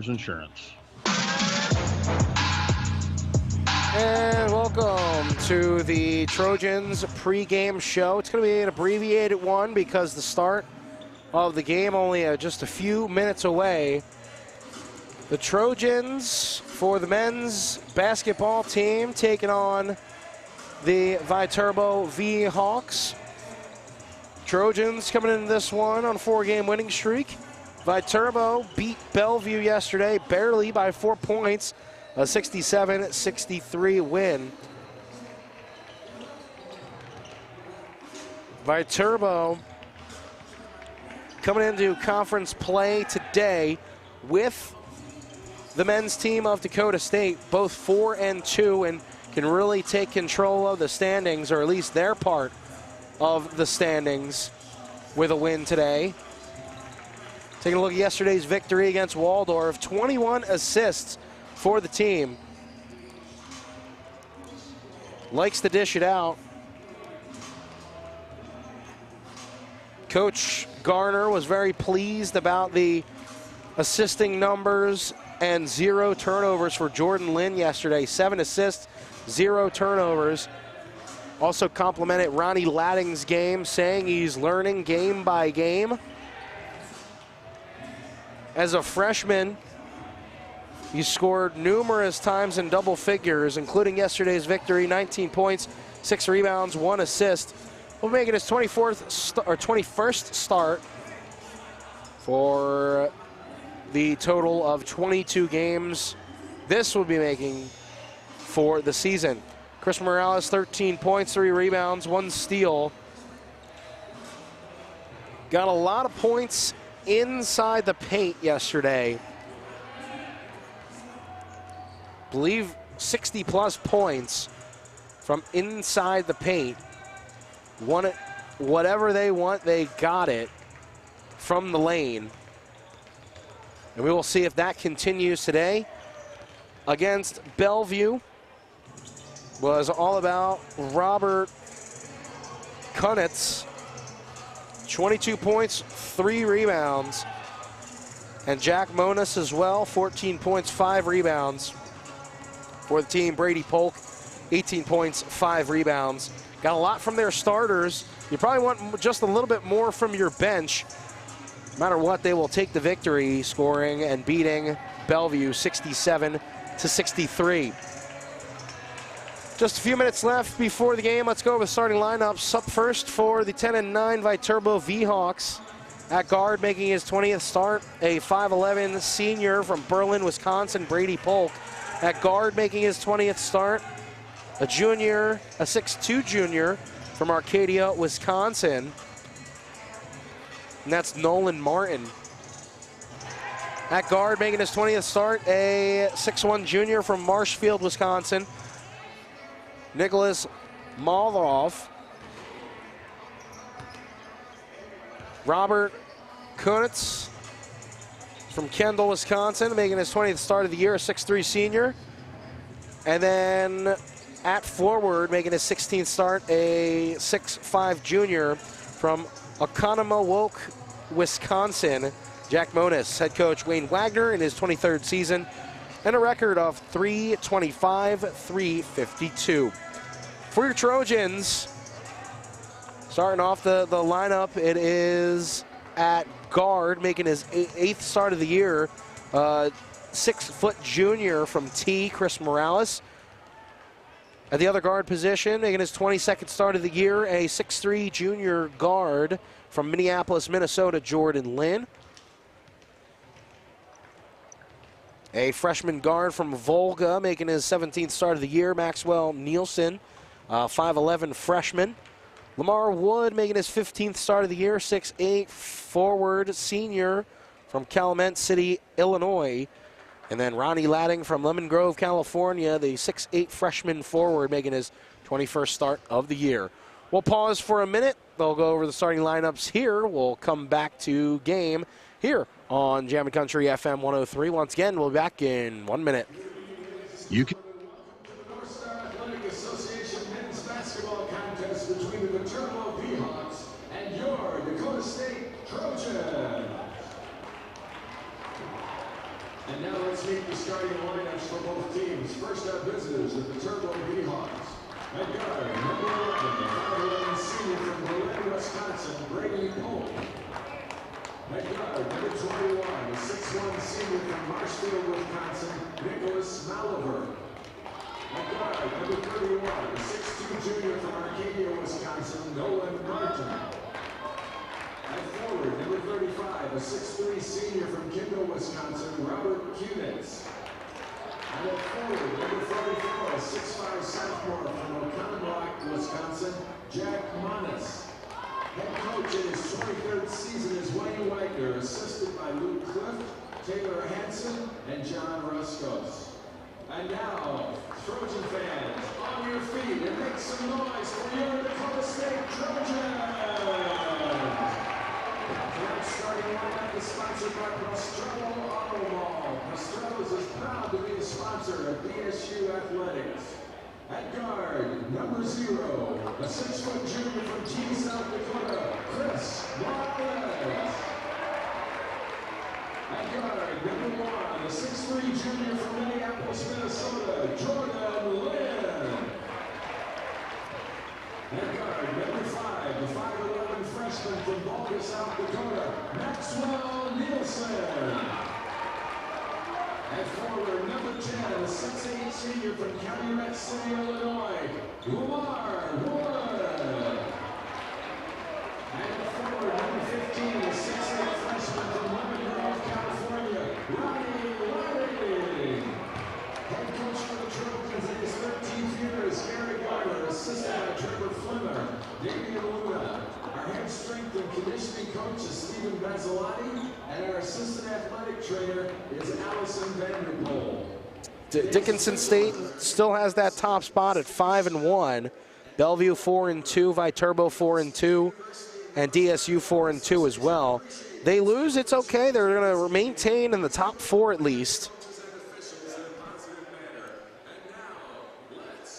Insurance. And welcome to the Trojans pregame show. It's going to be an abbreviated one because the start of the game only just a few minutes away. The Trojans, for the men's basketball team, taking on the Viterbo V-Hawks. Trojans coming into this one on a 4-game winning streak. Viterbo beat Bellevue yesterday, barely by 4 points, a 67-63 win. Viterbo coming into conference play today with the men's team of Dakota State, both 4-2, and can really take control of the standings, or at least their part of the standings, with a win today. Taking a look at yesterday's victory against Waldorf, 21 assists for the team. Likes to dish it out. Coach Garner was very pleased about the assisting numbers and 0 turnovers for Jordan Lynn yesterday. 7 assists, 0 turnovers. Also complimented Ronnie Latting's game, saying he's learning game by game. As a freshman, he scored numerous times in double figures, including yesterday's victory, 19 points, 6 rebounds, 1 assist. We'll make it his 21st start for the total of 22 games this will be making for the season. Chris Morales, 13 points, 3 rebounds, 1 steal. Got a lot of points inside the paint yesterday. Believe 60-plus points from inside the paint. Won it, whatever they want, they got it from the lane. And we will see if that continues today. Against Bellevue was all about Robert Kunitz. 22 points, 3 rebounds. And Jack Monas as well, 14 points, 5 rebounds. For the team, Brady Polk, 18 points, 5 rebounds. Got a lot from their starters. You probably want just a little bit more from your bench. No matter what, they will take the victory, scoring and beating Bellevue 67-63. Just a few minutes left before the game. Let's go over the starting lineups. Up first for the 10-9 Viterbo V-Hawks. At guard, making his 20th start, a 5'11 senior from Berlin, Wisconsin, Brady Polk. At guard, making his 20th start, a junior, a 6'2 junior from Arcadia, Wisconsin. And that's Nolan Martin. At guard, making his 20th start, a 6'1 junior from Marshfield, Wisconsin, Nicholas Molroff. Robert Kunitz from Kendall, Wisconsin, making his 20th start of the year, a 6'3 senior. And then at forward, making his 16th start, a 6'5 junior from Oconomowoc, Wisconsin, Jack Monas. Head coach Wayne Wagner in his 23rd season, and a record of 325, 352. For your Trojans, starting off the lineup, it is at guard, making his 8th start of the year, 6' junior from T, Chris Morales. At the other guard position, making his 22nd start of the year, a 6'3 junior guard from Minneapolis, Minnesota, Jordan Lynn. A freshman guard from Volga, making his 17th start of the year, Maxwell Nielsen, 5'11 freshman. Lamar Wood making his 15th start of the year, 6'8 forward senior from Calumet City, Illinois. And then Ronnie Latting from Lemon Grove, California, the 6'8 freshman forward, making his 21st start of the year. We'll pause for a minute. They'll go over the starting lineups here. We'll come back to game here on Jammin' Country FM 103. Once again, we'll be back in 1 minute. You can. And now let's meet the starting lineups for both teams. First, our visitors at the Viterbo Hawks. At guard, number 11, the 5'11" senior from Berlin, Wisconsin, Brady Polk. At guard, number 21, the 6'1" senior from Marshfield, Wisconsin, Nicholas Maliver. At guard, number 31, the 6'2" junior from Arcadia, Wisconsin, Nolan Martin. At forward, number 35, a 6'3" senior from Kendall, Wisconsin, Robert Kunitz. And at forward, number 44, a 6'5" sophomore from Oconomowoc, Wisconsin, Jack Manis. Head coach in his 23rd season is Wayne Wagner, assisted by Luke Clift, Taylor Hansen, and John Ruskos. And now, Trojan fans, on your feet and make some noise for your Dakota State Trojans! Tonight's starting lineup is sponsored by Prostrello Auto Mall. Prostrello's is proud to be a sponsor of DSU Athletics. At guard, number 0, a 6-foot junior from G, South Dakota, Chris Morales. At guard, number 1, a 6'3" junior from Minneapolis, Minnesota, Jordan Lynn. At guard, number 5, the 5'11" freshman from Boulder, South Dakota, Maxwell Nielsen. At forward, number 10, a 6'8" senior from Calumet City, Illinois, Lamar Wood. And forward, number 15, a 6'8" freshman from Lemon Grove, California, Ronnie Laddy. Head coach for the Trojans in his 13th year is Gary Garner, assisted by Trevor Flimmer, Damian Luna. Our head strength and conditioning coach is Stephen Basilati, and our assistant athletic trainer is Allison Vanderpool. Dickinson State still has that top spot at 5-1. Bellevue 4-2, Viterbo 4-2, and DSU 4-2 as well. They lose, it's okay. They're going to maintain in the top 4 at least,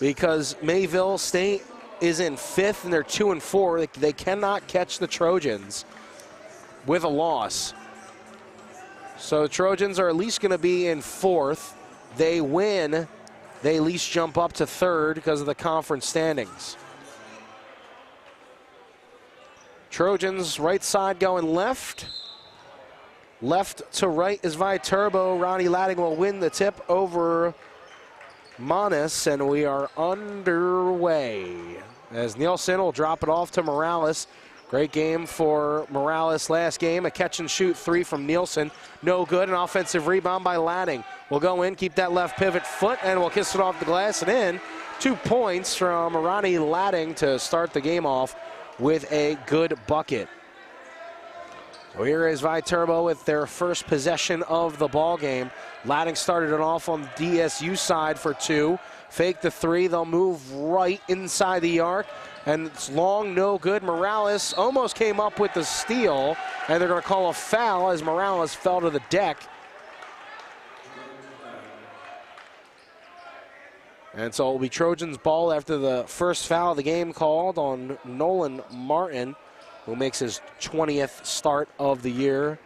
because Mayville State is in 5th and they're 2-4. They cannot catch the Trojans with a loss. So the Trojans are at least going to be in 4th. They win, they at least jump up to 3rd because of the conference standings. Trojans right side going left. Left to right is Viterbo. Ronnie Ladding will win the tip over Manis, and we are underway. As Nielsen will drop it off to Morales. Great game for Morales last game. A catch and shoot 3 from Nielsen. No good. An offensive rebound by Ladding. Will go in, keep that left pivot foot, and we'll kiss it off the glass and in. 2 points from Ronnie Ladding to start the game off with a good bucket. So here is Viterbo with their first possession of the ball game. Ladding started it off on the DSU side for 2. Fake the 3. They'll move right inside the arc. And it's long, no good. Morales almost came up with the steal, and they're going to call a foul as Morales fell to the deck. And so it will be Trojans ball after the first foul of the game called on Nolan Martin, who makes his 20th start of the year.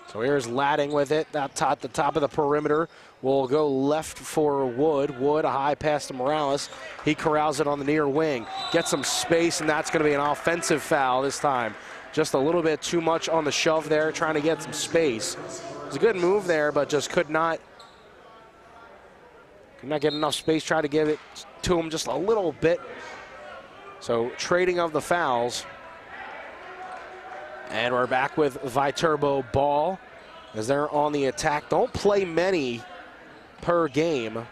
So here's Ladding with it. That the top of the perimeter will go left for Wood. Wood, a high pass to Morales. He corrals it on the near wing. Gets some space, and that's going to be an offensive foul this time. Just a little bit too much on the shove there, trying to get some space. It was a good move there, but just could not get enough space. Tried to give it to him just a little bit. So trading of the fouls. And we're back with Viterbo ball as they're on the attack. Don't play many per game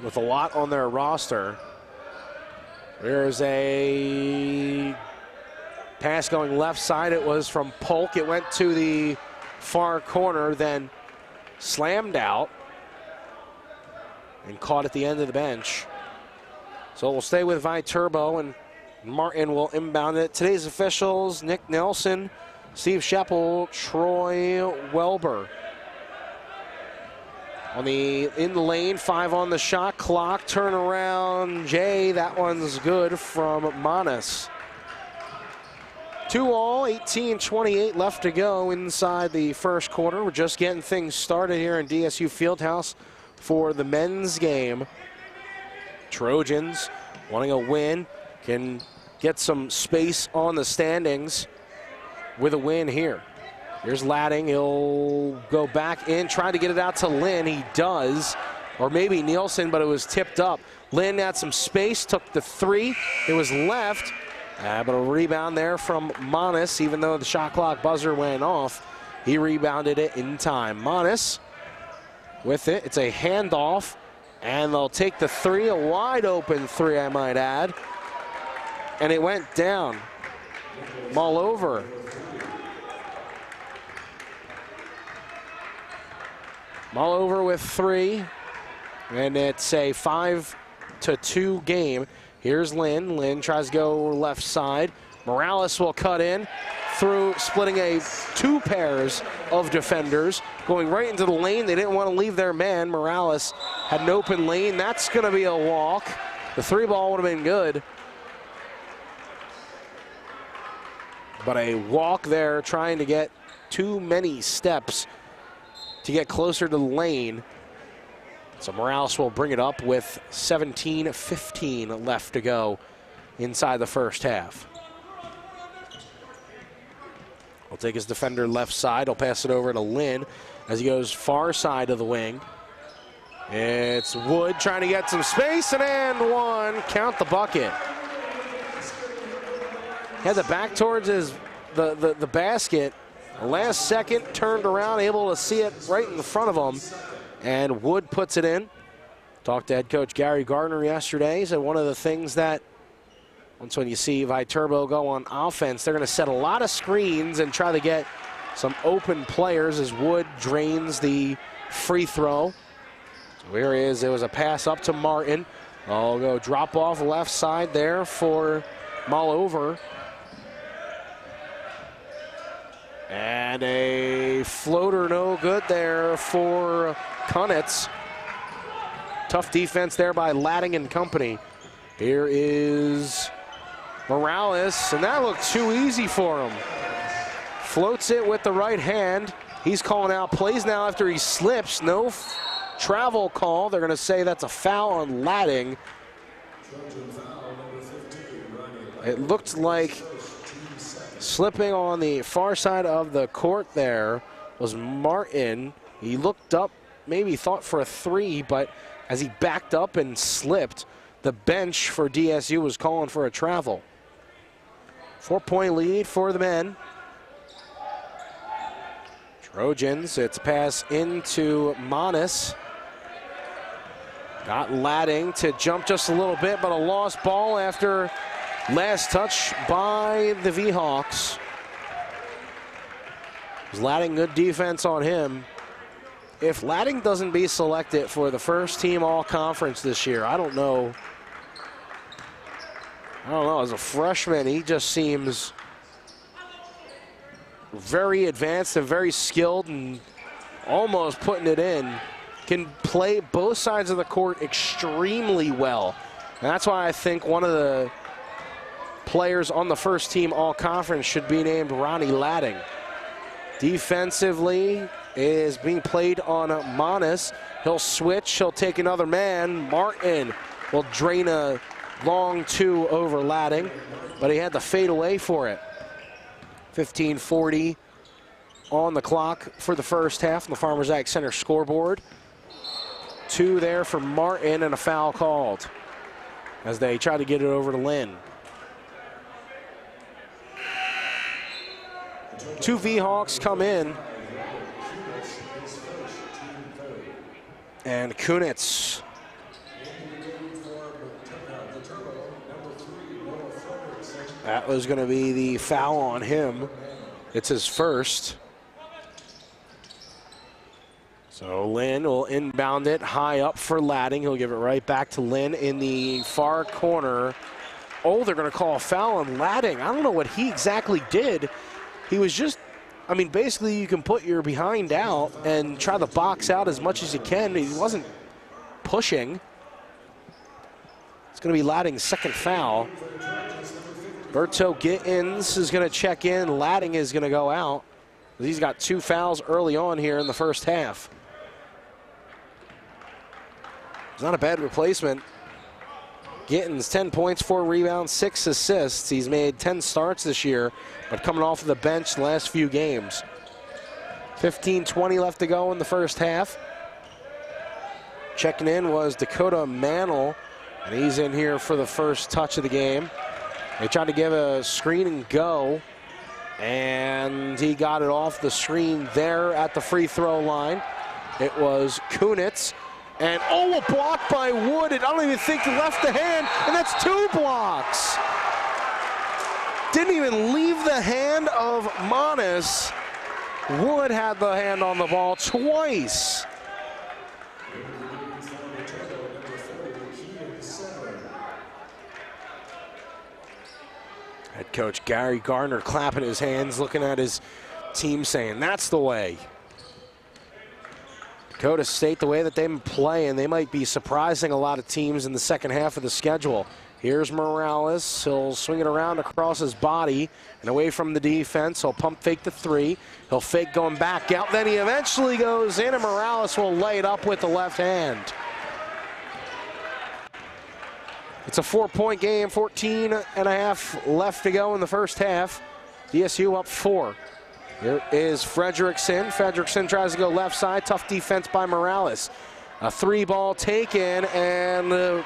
with a lot on their roster. There's a pass going left side. It was from Polk. It went to the far corner, then slammed out and caught at the end of the bench. So we'll stay with Viterbo, and Martin will inbound it. Today's officials: Nick Nelson, Steve Sheppel, Troy Welber. In the lane, 5 on the shot clock. Turnaround, Jay. That one's good from Manis. 2-all, 18:28 left to go inside the first quarter. We're just getting things started here in DSU Fieldhouse for the men's game. Trojans wanting a win, can get some space on the standings with a win here. Here's Ladding, he'll go back in, trying to get it out to Lynn. He does, or maybe Nielsen, but it was tipped up. Lynn had some space, took the three. It was left, but a rebound there from Monis. Even though the shot clock buzzer went off, he rebounded it in time. Monis with it. It's a handoff, and they'll take the three, a wide open three, I might add. And it went down. Mallover. Mallover with three, and it's a 5-2 game. Here's Lynn. Lynn tries to go left side. Morales will cut in through, splitting two pairs of defenders, going right into the lane. They didn't want to leave their man. Morales had an open lane. That's going to be a walk. The three ball would have been good, but a walk there, trying to get too many steps to get closer to the lane. So Morales will bring it up with 17:15 left to go inside the first half. He'll take his defender left side. He'll pass it over to Lynn as he goes far side of the wing. It's Wood trying to get some space, and one. Count the bucket. Had the back towards the basket. Last second, turned around, able to see it right in the front of him, and Wood puts it in. Talked to head coach Gary Gardner yesterday. He said one of the things that, once when you see Viterbo go on offense, they're going to set a lot of screens and try to get some open players as Wood drains the free throw. So here it is. It was a pass up to Martin. I'll go drop off left side there for Mallover. And a floater, no good there for Kunitz. Tough defense there by Ladding and company. Here is Morales, and that looked too easy for him. Floats it with the right hand. He's calling out plays now after he slips. No travel call. They're going to say that's a foul on Ladding. It looked like slipping on the far side of the court there was Martin. He looked up, maybe thought for a three, but as he backed up and slipped, the bench for DSU was calling for a travel. 4-point lead for the men. Trojans, it's a pass into Monis. Got Ladding to jump just a little bit, but a lost ball after last touch by the V-Hawks. Ladding, good defense on him. If Ladding doesn't be selected for the first team all-conference this year, I don't know. As a freshman, he just seems very advanced and very skilled and almost putting it in. Can play both sides of the court extremely well. And that's why I think one of the players on the first team all-conference should be named Ronnie Ladding. Defensively is being played on Monis. He'll switch, he'll take another man. Martin will drain a long two over Ladding, but he had to fade away for it. 15:40 on the clock for the first half on the Farmers Ag Center scoreboard. Two there for Martin and a foul called as they try to get it over to Lynn. Two V-Hawks come in. And Kunitz. That was going to be the foul on him. It's his first. So Lynn will inbound it high up for Ladding. He'll give it right back to Lynn in the far corner. Oh, they're going to call a foul on Ladding. I don't know what he exactly did. He was just, basically you can put your behind out and try to box out as much as you can. He wasn't pushing. It's going to be Ladding's second foul. Berto Gittins is going to check in. Ladding is going to go out. He's got 2 fouls early on here in the first half. It's not a bad replacement. Gittins, 10 points, 4 rebounds, 6 assists. He's made 10 starts this year, but coming off of the bench the last few games. 15-20 left to go in the first half. Checking in was Dakota Mantle, and he's in here for the first touch of the game. They tried to give a screen and go, and he got it off the screen there at the free throw line. It was Kunitz, and a block by Wood. I don't even think he left the hand, and that's 2 blocks. Didn't even leave the hand of Manis. Wood had the hand on the ball twice. Head coach Gary Gardner clapping his hands, looking at his team saying, that's the way. Dakota State, the way that they've been playing, they might be surprising a lot of teams in the second half of the schedule. Here's Morales. He'll swing it around across his body and away from the defense. He'll pump fake the 3. He'll fake going back out. Then he eventually goes in, and Morales will lay it up with the left hand. It's a 4-point game, 14.5 left to go in the first half. DSU up 4. Here is Fredrickson. Fredrickson tries to go left side. Tough defense by Morales. A 3-ball taken, and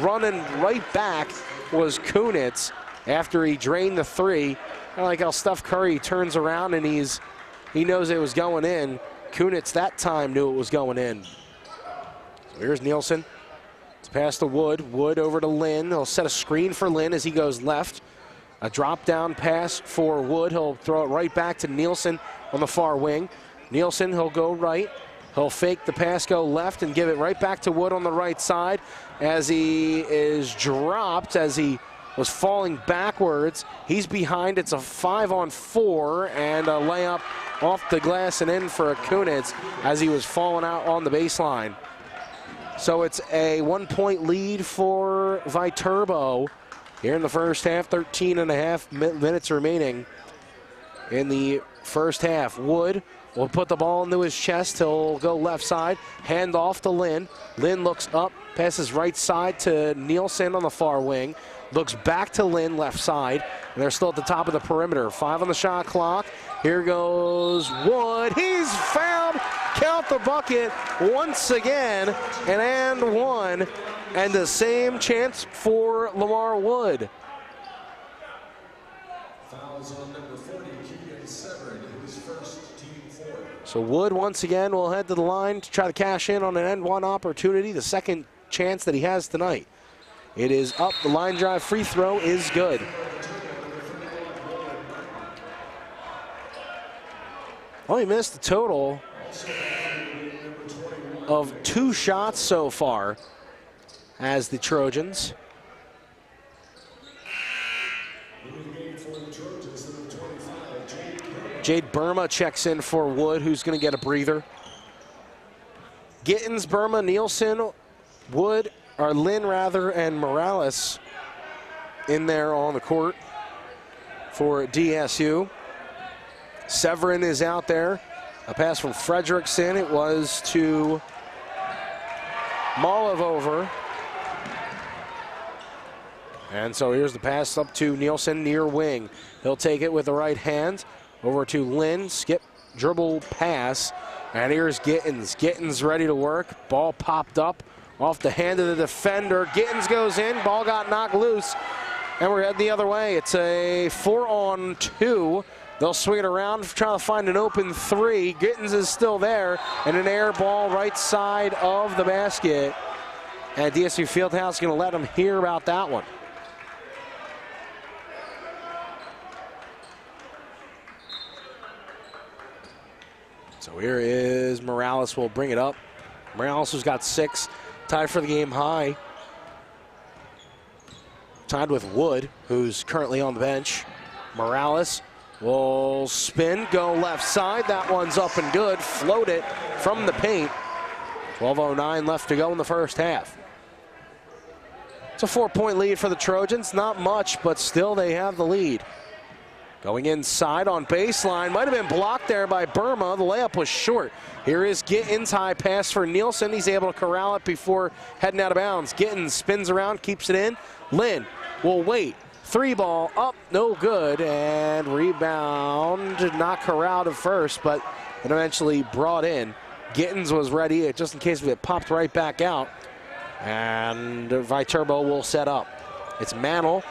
running right back was Kunitz after he drained the 3. I like how Steph Curry turns around and he knows it was going in. Kunitz that time knew it was going in. So here's Nielsen. It's past to Wood. Wood over to Lynn. He'll set a screen for Lynn as he goes left. A drop down pass for Wood. He'll throw it right back to Nielsen on the far wing. Nielsen, he'll go right. He'll fake the pass, go left, and give it right back to Wood on the right side as he is dropped as he was falling backwards. He's behind. It's a 5-on-4 and a layup off the glass and in for Kunitz as he was falling out on the baseline. So it's a 1-point lead for Viterbo here in the first half. 13.5 minutes remaining in the first half. Wood will put the ball into his chest. He'll go left side, hand off to Lynn. Lynn looks up, passes right side to Nielsen on the far wing. Looks back to Lynn, left side, and they're still at the top of the perimeter. 5 on the shot clock. Here goes Wood. He's fouled. Count the bucket once again, and 1. And the same chance for Lamar Wood. Fouls on number 40, Keegan Severin, his first team 4. So Wood once again will head to the line to try to cash in on an end-one opportunity, the second chance that he has tonight. It is up. The line drive free throw is good. Well, he missed a total of 2 shots so far as the Trojans. Jade Burma checks in for Wood, who's going to get a breather. Gittins, Burma, Nielsen, Wood, or Lynn rather, and Morales in there on the court for DSU. Severin is out there. A pass from Fredrickson. It was to Molivover. And so here's the pass up to Nielsen near wing. He'll take it with the right hand. Over to Lynn. Skip, dribble, pass. And here's Gittins. Gittins ready to work. Ball popped up off the hand of the defender. Gittins goes in. Ball got knocked loose. And we're heading the other way. It's a 4-on-2. They'll swing it around, trying to find an open 3. Gittins is still there. And an air ball right side of the basket. And DSU Fieldhouse is going to let them hear about that one. So here is Morales. Will bring it up. Morales, who's got 6, tied for the game high. Tied with Wood, who's currently on the bench. Morales will spin, go left side. That one's up and good. Float it from the paint. 12:09 left to go in the first half. It's a 4-point lead for the Trojans. Not much, but still they have the lead. Going inside on baseline. Might have been blocked there by Burma. The layup was short. Here is Gittins. High pass for Nielsen. He's able to corral it before heading out of bounds. Gittins spins around, keeps it in. Lynn will wait. 3-ball up, no good. And rebound, not corralled at first, but it eventually brought in. Gittins was ready just in case it popped right back out. And Viterbo will set up. It's Mantle.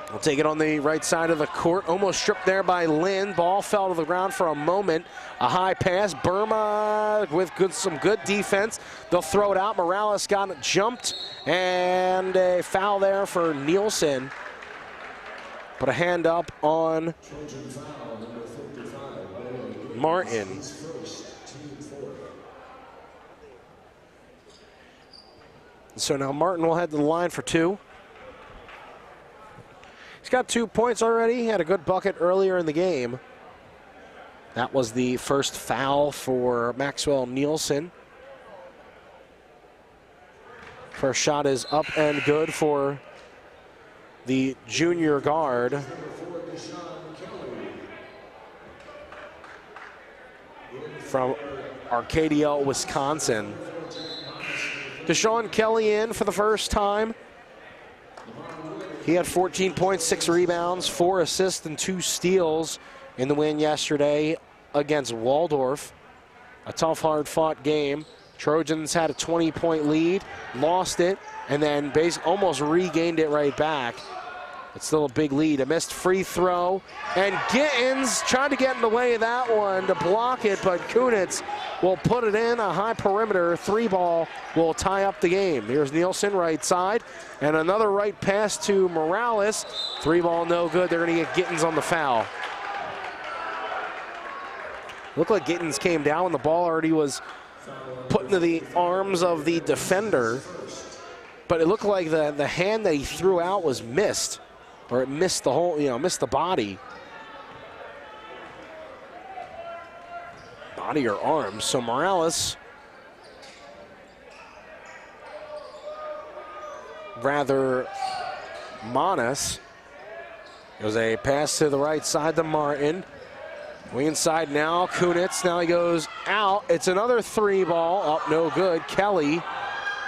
We'll take it on the right side of the court. Almost stripped there by Lynn. Ball fell to the ground for a moment. A high pass. Burma with some good defense. They'll throw it out. Morales got it jumped. And a foul there for Nielsen. Put a hand up on Martin. So now Martin will head to the line for 2. He's got 2 points already. He had a good bucket earlier in the game. That was the first foul for Maxwell Nielsen. First shot is up and good for the junior guard. From Arcadia, Wisconsin. Deshaun Kelly in for the first time. He had 14 points, 6 rebounds, 4 assists, and 2 steals in the win yesterday against Waldorf. A tough, hard-fought game. Trojans had a 20-point lead, lost it, and then almost regained it right back. It's still a big lead. A missed free throw, and Gittins tried to get in the way of that one to block it, but Kunitz will put it in. A high perimeter 3-ball will tie up the game. Here's Nielsen right side, and another right pass to Morales. 3-ball no good. They're going to get Gittins on the foul. Looked like Gittins came down when the ball already was put into the arms of the defender, but it looked like the hand that he threw out was missed. Or it missed the whole, missed the body. Body or arms. So Morales, rather Manas. It was a pass to the right side to Martin. Wing inside now, Kunitz. Now he goes out. It's another 3-ball. Up, no good. Kelly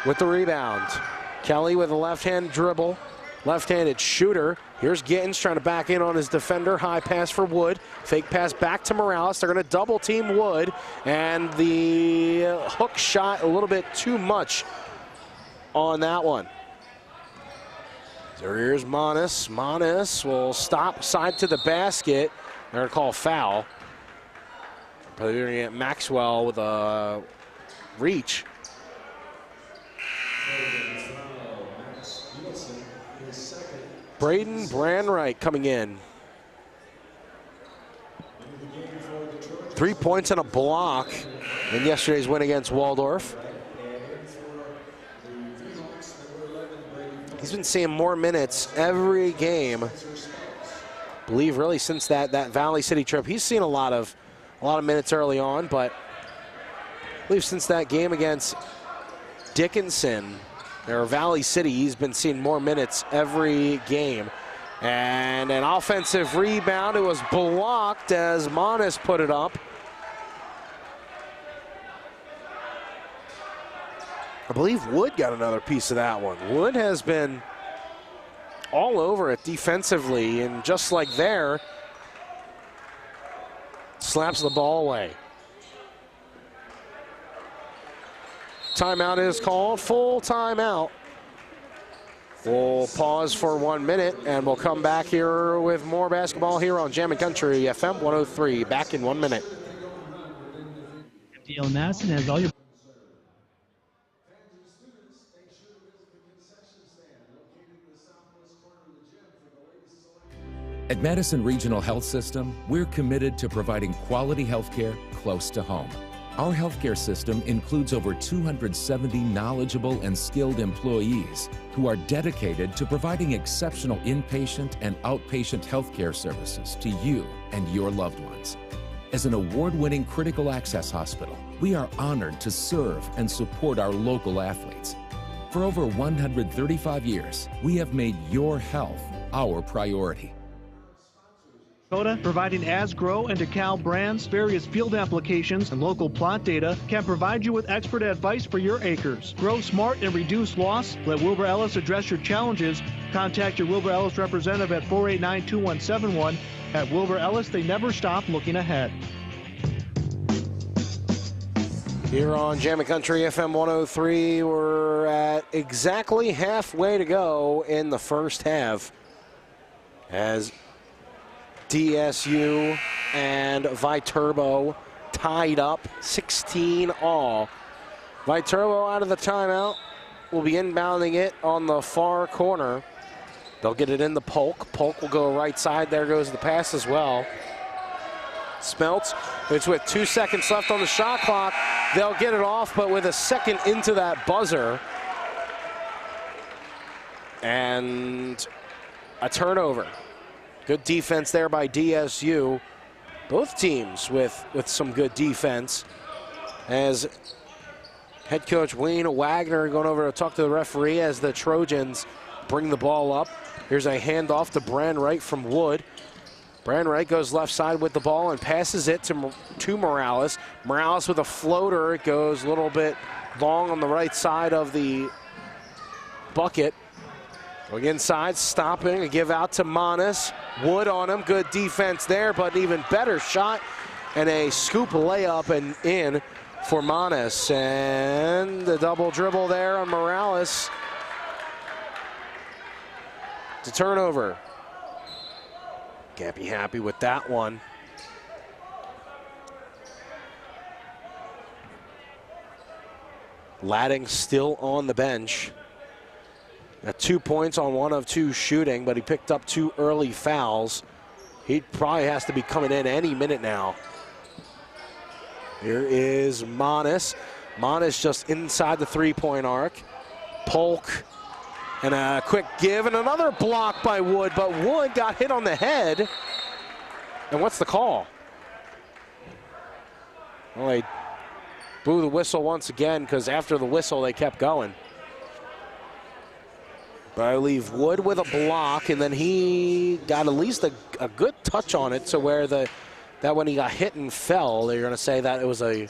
with the rebound. Kelly with a left-hand dribble. Left-handed shooter. Here's Gittins trying to back in on his defender. High pass for Wood. Fake pass back to Morales. They're going to double team Wood. And the hook shot a little bit too much on that one. So here's Manas. Manas will stop side to the basket. They're going to call a foul. Probably going to get Maxwell with a reach. Braden Branwright coming in. 3 points and a block in yesterday's win against Waldorf. He's been seeing more minutes every game. I believe really since that Valley City trip. He's seen a lot of minutes early on, but I believe since that game against Dickinson, or Valley City, he's been seeing more minutes every game. And an offensive rebound. It was blocked as Manas put it up. I believe Wood got another piece of that one. Wood has been all over it defensively, and just like there, slaps the ball away. Timeout is called, full timeout. We'll pause for 1 minute, and we'll come back here with more basketball here on Jammin' Country FM 103. Back in 1 minute. MDL Madison has all your At Madison Regional Health System, we're committed to providing quality health care close to home. Our healthcare system includes over 270 knowledgeable and skilled employees who are dedicated to providing exceptional inpatient and outpatient healthcare services to you and your loved ones. As an award-winning critical access hospital, we are honored to serve and support our local athletes. For over 135 years, we have made your health our priority. Providing Asgrow and DeKalb brands, various field applications, and local plot data can provide you with expert advice for your acres. Grow smart and reduce loss. Let Wilbur Ellis address your challenges. Contact your Wilbur Ellis representative at 489-2171. At Wilbur Ellis, they never stop looking ahead. Here on Jammin' Country FM 103, we're at exactly halfway to go in the first half as DSU and Viterbo tied up 16 all. Viterbo out of the timeout will be inbounding it on the far corner. They'll get it in the Polk. Polk will go right side. There goes the pass as well. Smeltz, it's with 2 seconds left on the shot clock. They'll get it off, but with a second into that buzzer. And a turnover. Good defense there by DSU. Both teams with some good defense. As head coach Wayne Wagner going over to talk to the referee as the Trojans bring the ball up. Here's a handoff to Brandwright from Wood. Brandwright goes left side with the ball and passes it to Morales. Morales with a floater. It goes a little bit long on the right side of the bucket. Going inside, stopping, a give out to Manis. Wood on him, good defense there, but an even better shot and a scoop layup and in for Manis. And the double dribble there on Morales. It's a turnover. Can't be happy with that one. Latting still on the bench. Got 2 points on 1 of 2 shooting, but he picked up 2 early fouls. He probably has to be coming in any minute now. Here is Manis. Manis just inside the three-point arc. Polk and a quick give and another block by Wood, but Wood got hit on the head. And what's the call? Well, they blew the whistle once again because after the whistle they kept going. But I leave Wood with a block, and then he got at least a good touch on it to where that when he got hit and fell, they're going to say that it was a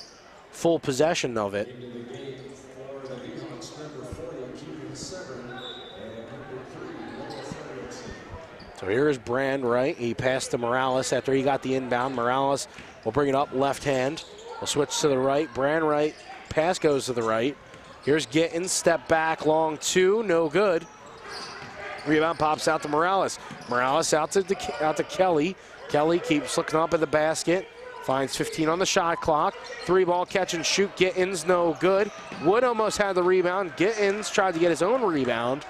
full possession of it. So here is Brandwright. He passed to Morales after he got the inbound. Morales will bring it up left hand. We'll switch to the right. Brandwright pass goes to the right. Here's Gittins, step back, long two, no good. Rebound pops out to Morales. Morales out to Kelly. Kelly keeps looking up at the basket. Finds 15 on the shot clock. 3-ball catch and shoot. Gittins, no good. Wood almost had the rebound. Gittins tried to get his own rebound.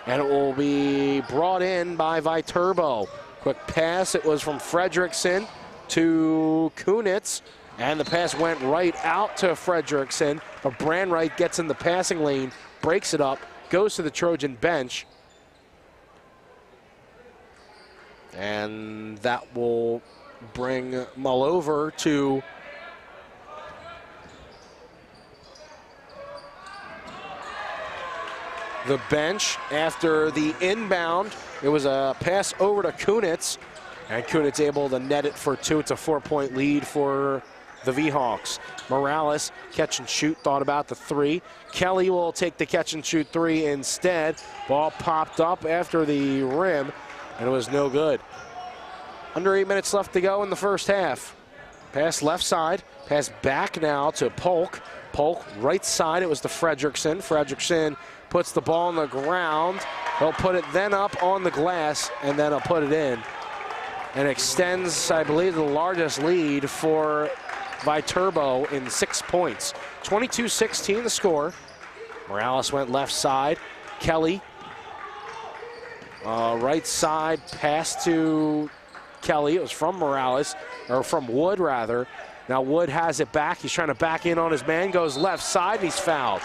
And it will be brought in by Viterbo. Quick pass. It was from Fredrickson to Kunitz. And the pass went right out to Fredrickson. But Brandwright gets in the passing lane, breaks it up, goes to the Trojan bench. And that will bring Mull over to the bench after the inbound. It was a pass over to Kunitz, and Kunitz able to net it for 2. It's a 4-point lead for the V-Hawks. Morales, catch and shoot, thought about the 3. Kelly will take the catch and shoot 3 instead. Ball popped up after the rim, and it was no good. Under 8 minutes left to go in the first half. Pass left side, pass back now to Polk. Polk right side, it was to Fredrickson. Fredrickson puts the ball on the ground. He'll put it then up on the glass, and then he'll put it in. And extends, I believe, the largest lead for Viterbo in 6 points. 22-16 the score. Morales went left side. Kelly, right side, pass to Kelly. It was from Morales, or from Wood rather. Now Wood has it back. He's trying to back in on his man, goes left side, and he's fouled.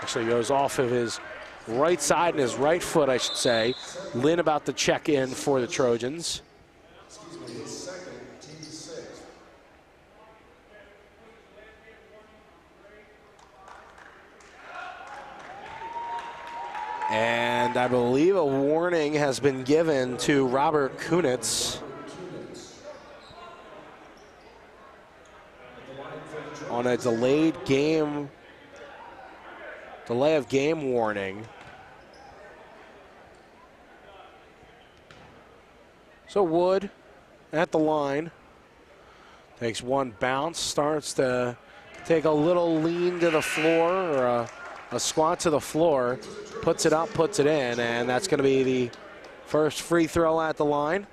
Actually goes off of his right side and his right foot, I should say. Lynn about to check in for the Trojans. And I believe a warning has been given to Robert Kunitz on a delay of game warning. So Wood at the line, takes one bounce, starts to take a little lean to the floor, or a squat to the floor, puts it up, puts it in, and that's going to be the first free throw at the line.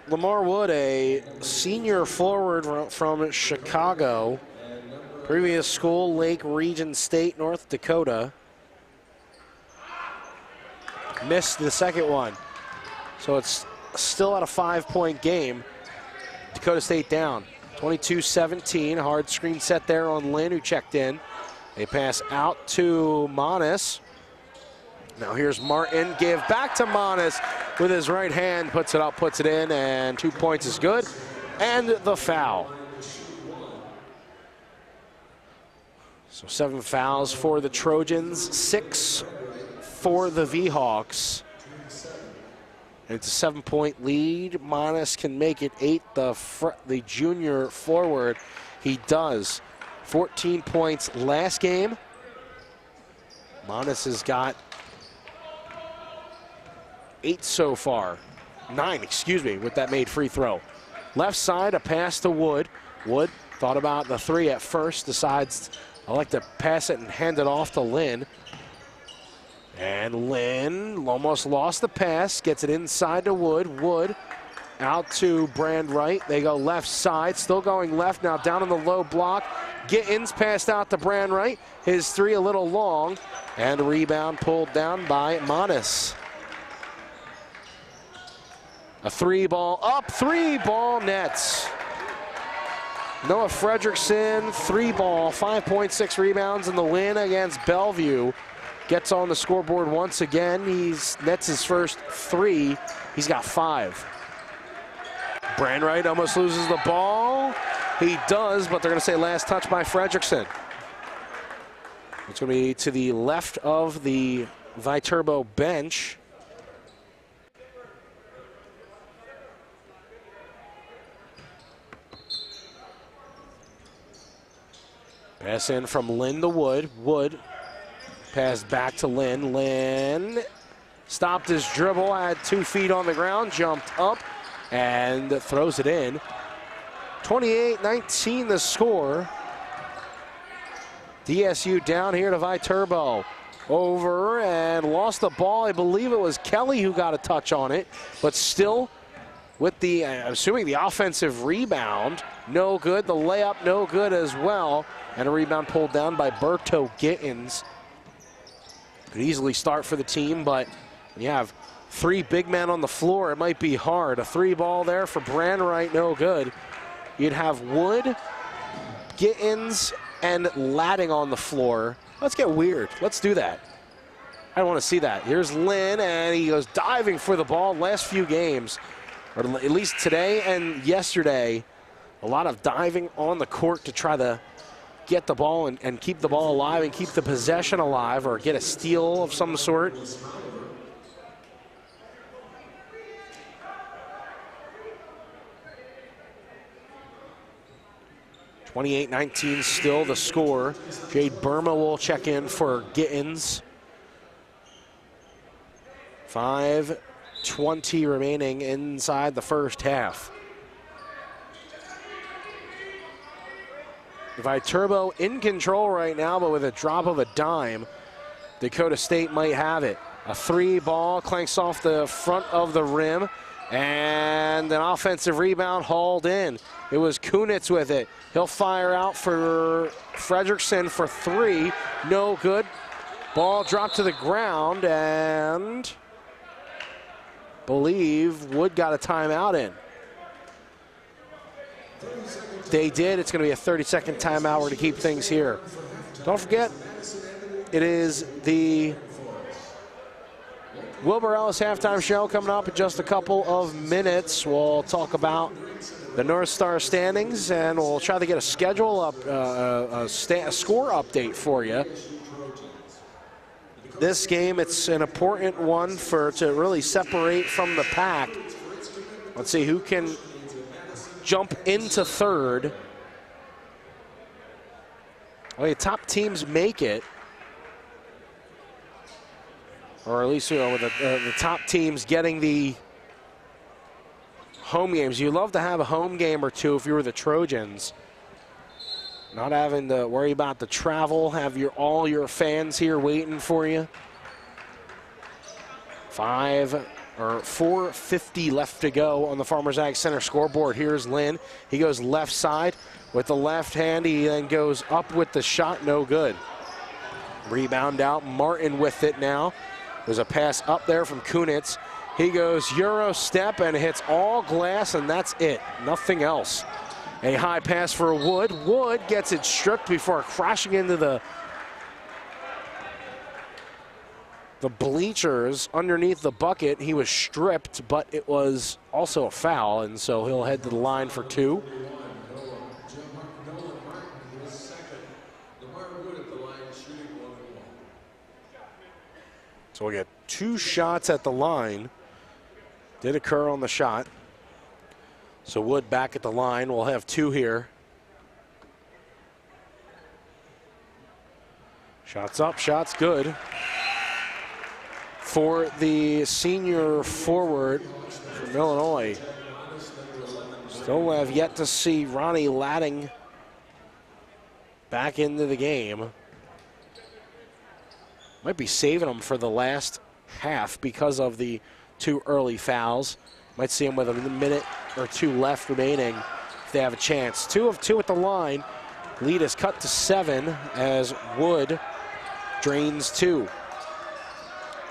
Lamar Wood, a senior forward from Chicago, previous school, Lake Region State, North Dakota. Missed the second one. So it's still at a 5-point game. Dakota State down, 22-17. Hard screen set there on Lynn, who checked in. They pass out to Manis. Now here's Martin, give back to Manis with his right hand, puts it up, puts it in, and 2 points is good. And the foul. So 7 fouls for the Trojans, 6 for the V-Hawks. It's a 7-point lead. Manis can make it 8. The junior forward, he does. 14 points last game. Manis has got 8 so far. 9, excuse me, with that made free throw. Left side, a pass to Wood. Wood thought about the 3 at first, decides, I like to pass it and hand it off to Lynn. And Lynn almost lost the pass, gets it inside to Wood. Wood out to Brand Wright. They go left side, still going left now, down in the low block. Gittins passed out to Brand Wright. His 3 a little long, and a rebound pulled down by Manis. A 3-ball up, 3-ball nets. Noah Fredrickson, 3-ball, 5.6 rebounds in the win against Bellevue. Gets on the scoreboard once again. Nets his first 3. He's got 5. Brandwright almost loses the ball. He does, but they're going to say last touch by Fredrickson. It's going to be to the left of the Viterbo bench. Pass in from Lynn to Wood. Wood pass back to Lynn. Lynn stopped his dribble, had 2 feet on the ground, jumped up, and throws it in. 28-19 the score. DSU down here to Viterbo. Over and lost the ball. I believe it was Kelly who got a touch on it, but still with the, I'm assuming the offensive rebound, no good. The layup, no good as well. And a rebound pulled down by Berto Gittins. Could easily start for the team, but when you have 3 big men on the floor, it might be hard. A 3-ball there for Brandwright, no good. You'd have Wood, Gittins, and Ladding on the floor. Let's get weird. Let's do that. I don't want to see that. Here's Lynn, and he goes diving for the ball. Last few games, or at least today and yesterday, a lot of diving on the court to try to get the ball and keep the ball alive and keep the possession alive, or get a steal of some sort. (28-19) still the score. Jade Burma will check in for Gittins. 5:20 remaining inside the first half. Viterbo in control right now, but with a drop of a dime, Dakota State might have it. A 3-ball clanks off the front of the rim, and an offensive rebound hauled in. It was Kunitz with it. He'll fire out for Fredrickson for 3. No good. Ball dropped to the ground, and believe Wood got a timeout in. They did. It's going to be a 30-second timeout. We're going to keep things here. Don't forget, it is the Wilbur Ellis halftime show coming up in just a couple of minutes. We'll talk about the North Star standings, and we'll try to get a schedule up, a score update for you. This game, it's an important one to really separate from the pack. Let's see who can jump into third. Well, the top teams make it. Or at least, you know, with the top teams getting the home games. You love to have a home game or two if you were the Trojans. Not having to worry about the travel, have all your fans here waiting for you. 4:50 left to go on the Farmers Ag Center scoreboard. Here's Lynn. He goes left side with the left hand. He then goes up with the shot, no good. Rebound out, Martin with it now. There's a pass up there from Kunitz. He goes Euro step and hits all glass, and that's it. Nothing else. A high pass for Wood. Wood gets it stripped before crashing into the bleachers underneath the bucket. He was stripped, but it was also a foul, and so he'll head to the line for two. So we get 2 shots at the line. Did occur on the shot. So Wood back at the line. We'll have 2 here. Shots up, shots good. For the senior forward from Illinois. Still have yet to see Ronnie Ladding back into the game. Might be saving him for the last half because of the 2 early fouls. Might see him with a minute or 2 left remaining if they have a chance. 2 of 2 at the line. Lead is cut to 7 as Wood drains 2.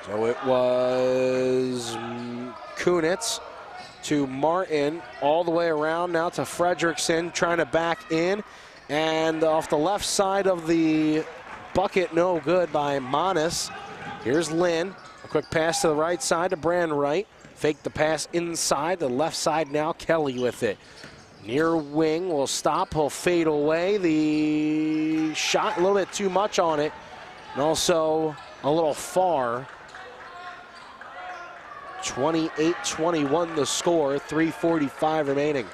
So it was Kunitz to Martin, all the way around now to Fredrickson, trying to back in. And off the left side of the bucket, no good by Manis. Here's Lynn. A quick pass to the right side to Brandwright. Fake the pass inside. The left side now, Kelly with it. Near wing will stop. He'll fade away. The shot, a little bit too much on it. And also a little far. 28-21 the score, 3:45 remaining.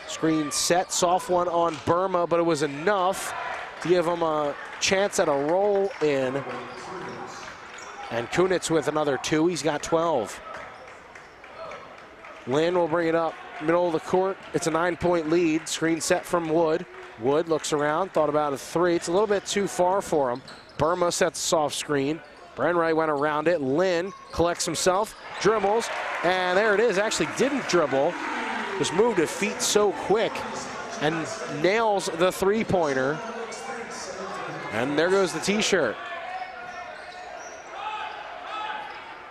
Screen set, soft one on Burma, but it was enough to give him a chance at a roll in. And Kunitz with another 2, he's got 12. Lynn will bring it up, middle of the court. It's a 9-point lead, screen set from Wood. Wood looks around, thought about a 3. It's a little bit too far for him. Burma sets a soft screen. Brandwright went around it. Lynn collects himself, dribbles, and there it is. Actually didn't dribble, just moved his feet so quick and nails the 3-pointer. And there goes the T-shirt.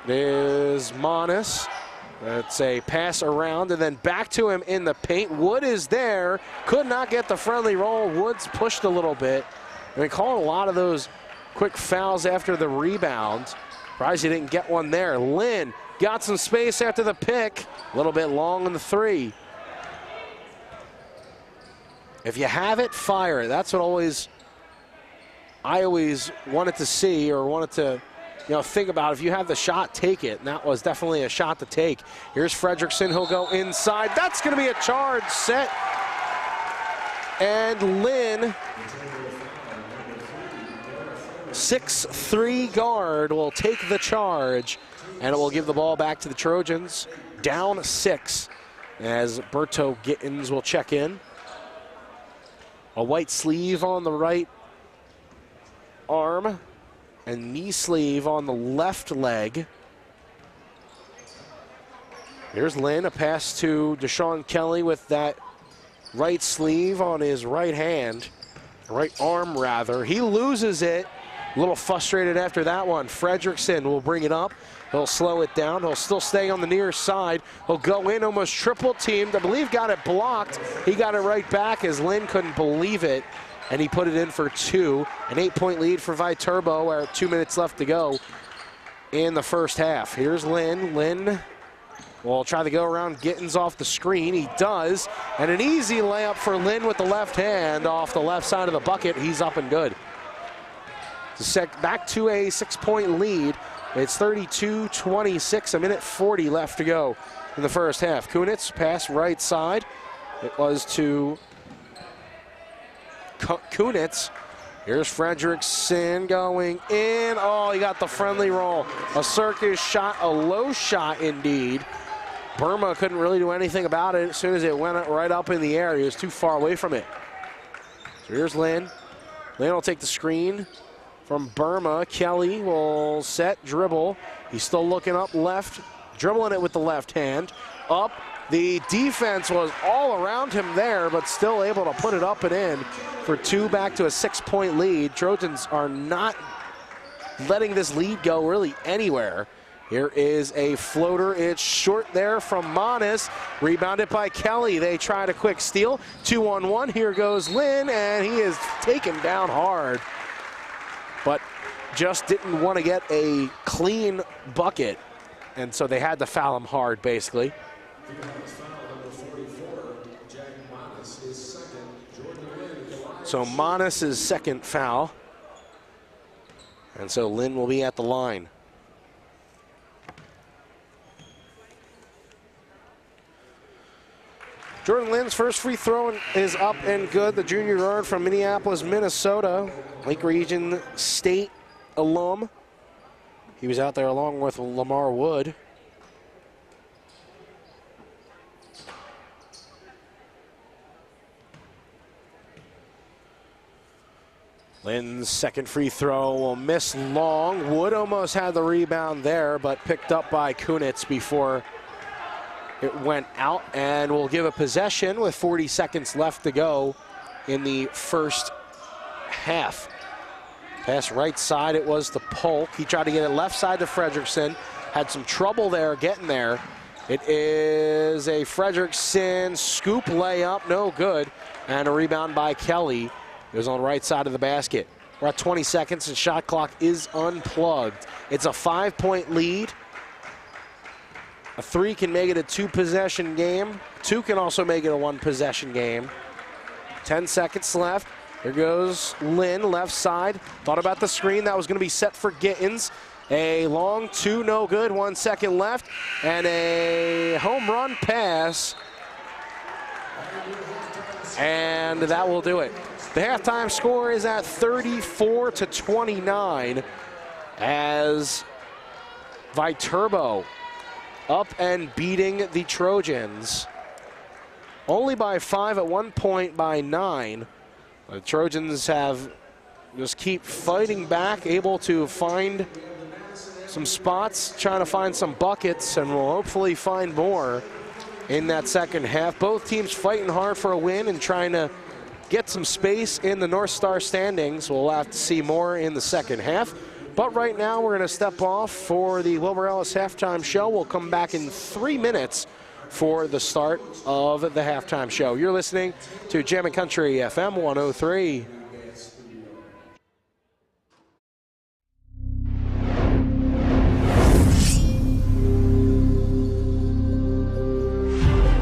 There's Manis. That's a pass around and then back to him in the paint. Wood is there, could not get the friendly roll. Wood's pushed a little bit. I mean, calling a lot of those quick fouls after the rebound. Surprised he didn't get one there. Lynn got some space after the pick. A little bit long on the 3. If you have it, fire it. That's what I always wanted to see, or wanted to, think about. If you have the shot, take it. And that was definitely a shot to take. Here's Fredrickson. He'll go inside. That's going to be a charge set. And Lynn, 6'3" guard, will take the charge, and it will give the ball back to the Trojans. Down 6 as Berto Gittins will check in. A white sleeve on the right arm and knee sleeve on the left leg. Here's Lynn, a pass to Deshaun Kelly with that right sleeve on his right hand, right arm rather. He loses it. A little frustrated after that one. Fredrickson will bring it up. He'll slow it down. He'll still stay on the near side. He'll go in, almost triple teamed. I believe got it blocked. He got it right back as Lynn couldn't believe it, and he put it in for 2. An 8-point lead for Viterbo, 2 minutes left to go. in the first half. Here's Lynn. Lynn will try to go around Gittins off the screen. He does. And an easy layup for Lynn with the left hand off the left side of the bucket. He's up and good. Back to a 6-point lead. It's 32-26, a minute 40 left to go in the first half. Kunitz pass right side. It was to Kunitz. Here's Frederickson going in. Oh, he got the friendly roll. A circus shot, a low shot indeed. Burma couldn't really do anything about it as soon as it went right up in the air. He was too far away from it. So here's Lynn. Lynn will take the screen from Burma. Kelly will set, dribble. He's still looking up left, dribbling it with the left hand. Up. The defense was all around him there, but still able to put it up and in for two, back to a 6-point lead. Trojans are not letting this lead go really anywhere. Here is a floater. It's short there from Monis. Rebounded by Kelly. They tried a quick steal. 2-on-1. Here goes Lynn, and he is taken down hard, but just didn't want to get a clean bucket, and so they had to foul him hard, basically. So Monis' second foul. And so Lynn will be at the line. Jordan Lynn's first free throw is up and good. The junior guard from Minneapolis, Minnesota, Lake Region State alum. He was out there along with Lamar Wood. Lynn's second free throw will miss long. Wood almost had the rebound there, but picked up by Kunitz before it went out, and will give a possession with 40 seconds left to go in the first half. Pass right side, it was to Polk. He tried to get it left side to Frederickson. Had some trouble there getting there. It is a Frederickson scoop layup, no good. And a rebound by Kelly. It was on the right side of the basket. We're at 20 seconds and shot clock is unplugged. It's a 5-point lead. A 3 can make it a 2-possession game. 2 can also make it a 1-possession game. 10 seconds left. Here goes Lynn, left side. Thought about the screen. That was going to be set for Gittins. A long 2, no good. 1 second left. And a home run pass. And that will do it. The halftime score is at 34-29 as Viterbo up and beating the Trojans. Only by 5, at one point by 9. The Trojans have just keep fighting back, able to find some spots, trying to find some buckets, and will hopefully find more in that second half. Both teams fighting hard for a win and trying to get some space in the North Star standings. We'll have to see more in the second half. But right now, we're going to step off for the Wilbur Ellis halftime show. We'll come back in 3 minutes for the start of the halftime show. You're listening to Jammin' Country FM 103.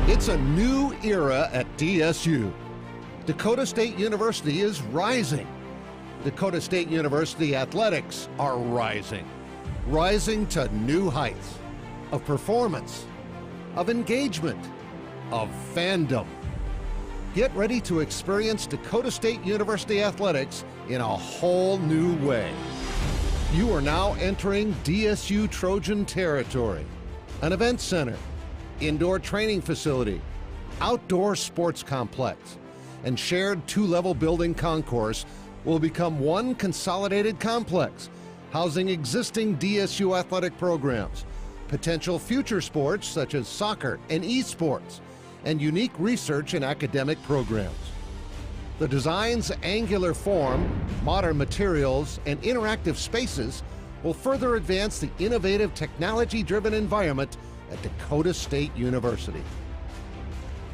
It's a new era at DSU. Dakota State University is rising. Dakota State University athletics are rising. Rising to new heights of performance, of engagement, of fandom. Get ready to experience Dakota State University athletics in a whole new way. You are now entering DSU Trojan territory. An event center, indoor training facility, outdoor sports complex, and shared 2-level building concourse will become one consolidated complex, housing existing DSU athletic programs, potential future sports such as soccer and esports, and unique research and academic programs. The design's angular form, modern materials, and interactive spaces will further advance the innovative technology-driven environment at Dakota State University.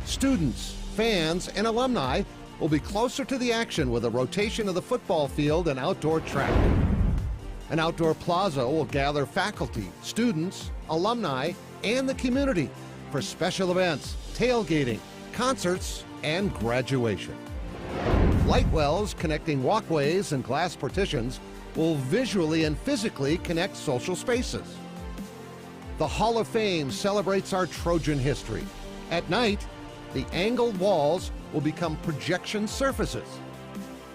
Students, fans, and alumni will be closer to the action with a rotation of the football field and outdoor track. An outdoor plaza will gather faculty, students, alumni, and the community for special events, tailgating, concerts, and graduation. Light wells connecting walkways and glass partitions will visually and physically connect social spaces. The Hall of Fame celebrates our Trojan history. At night, the angled walls will become projection surfaces.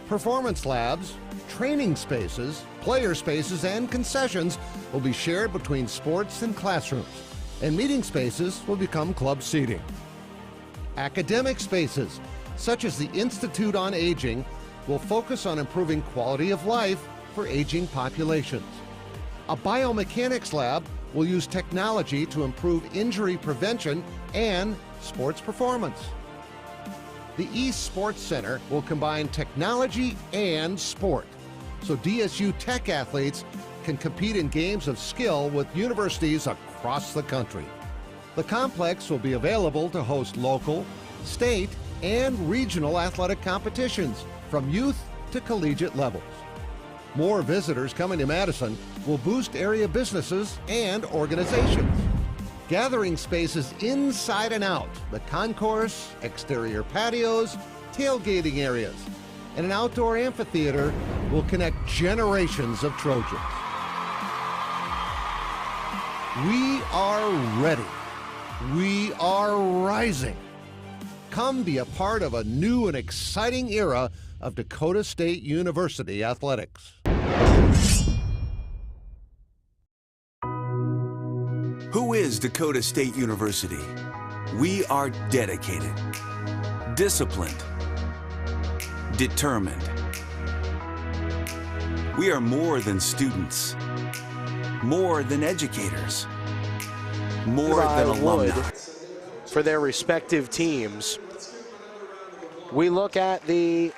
Performance labs, training spaces, player spaces, and concessions will be shared between sports and classrooms, and meeting spaces will become club seating. Academic spaces, such as the Institute on Aging, will focus on improving quality of life for aging populations. A biomechanics lab will use technology to improve injury prevention and sports performance. The East Sports Center will combine technology and sport, so DSU Tech athletes can compete in games of skill with universities across the country. The complex will be available to host local, state, and regional athletic competitions from youth to collegiate levels. More visitors coming to Madison will boost area businesses and organizations. Gathering spaces inside and out, the concourse, exterior patios, tailgating areas, and an outdoor amphitheater will connect generations of Trojans. We are ready. We are rising. Come be a part of a new and exciting era of Dakota State University athletics. Who is Dakota State University? We are dedicated, disciplined, determined. We are more than students, more than educators, more than alumni. For their respective teams. We look at the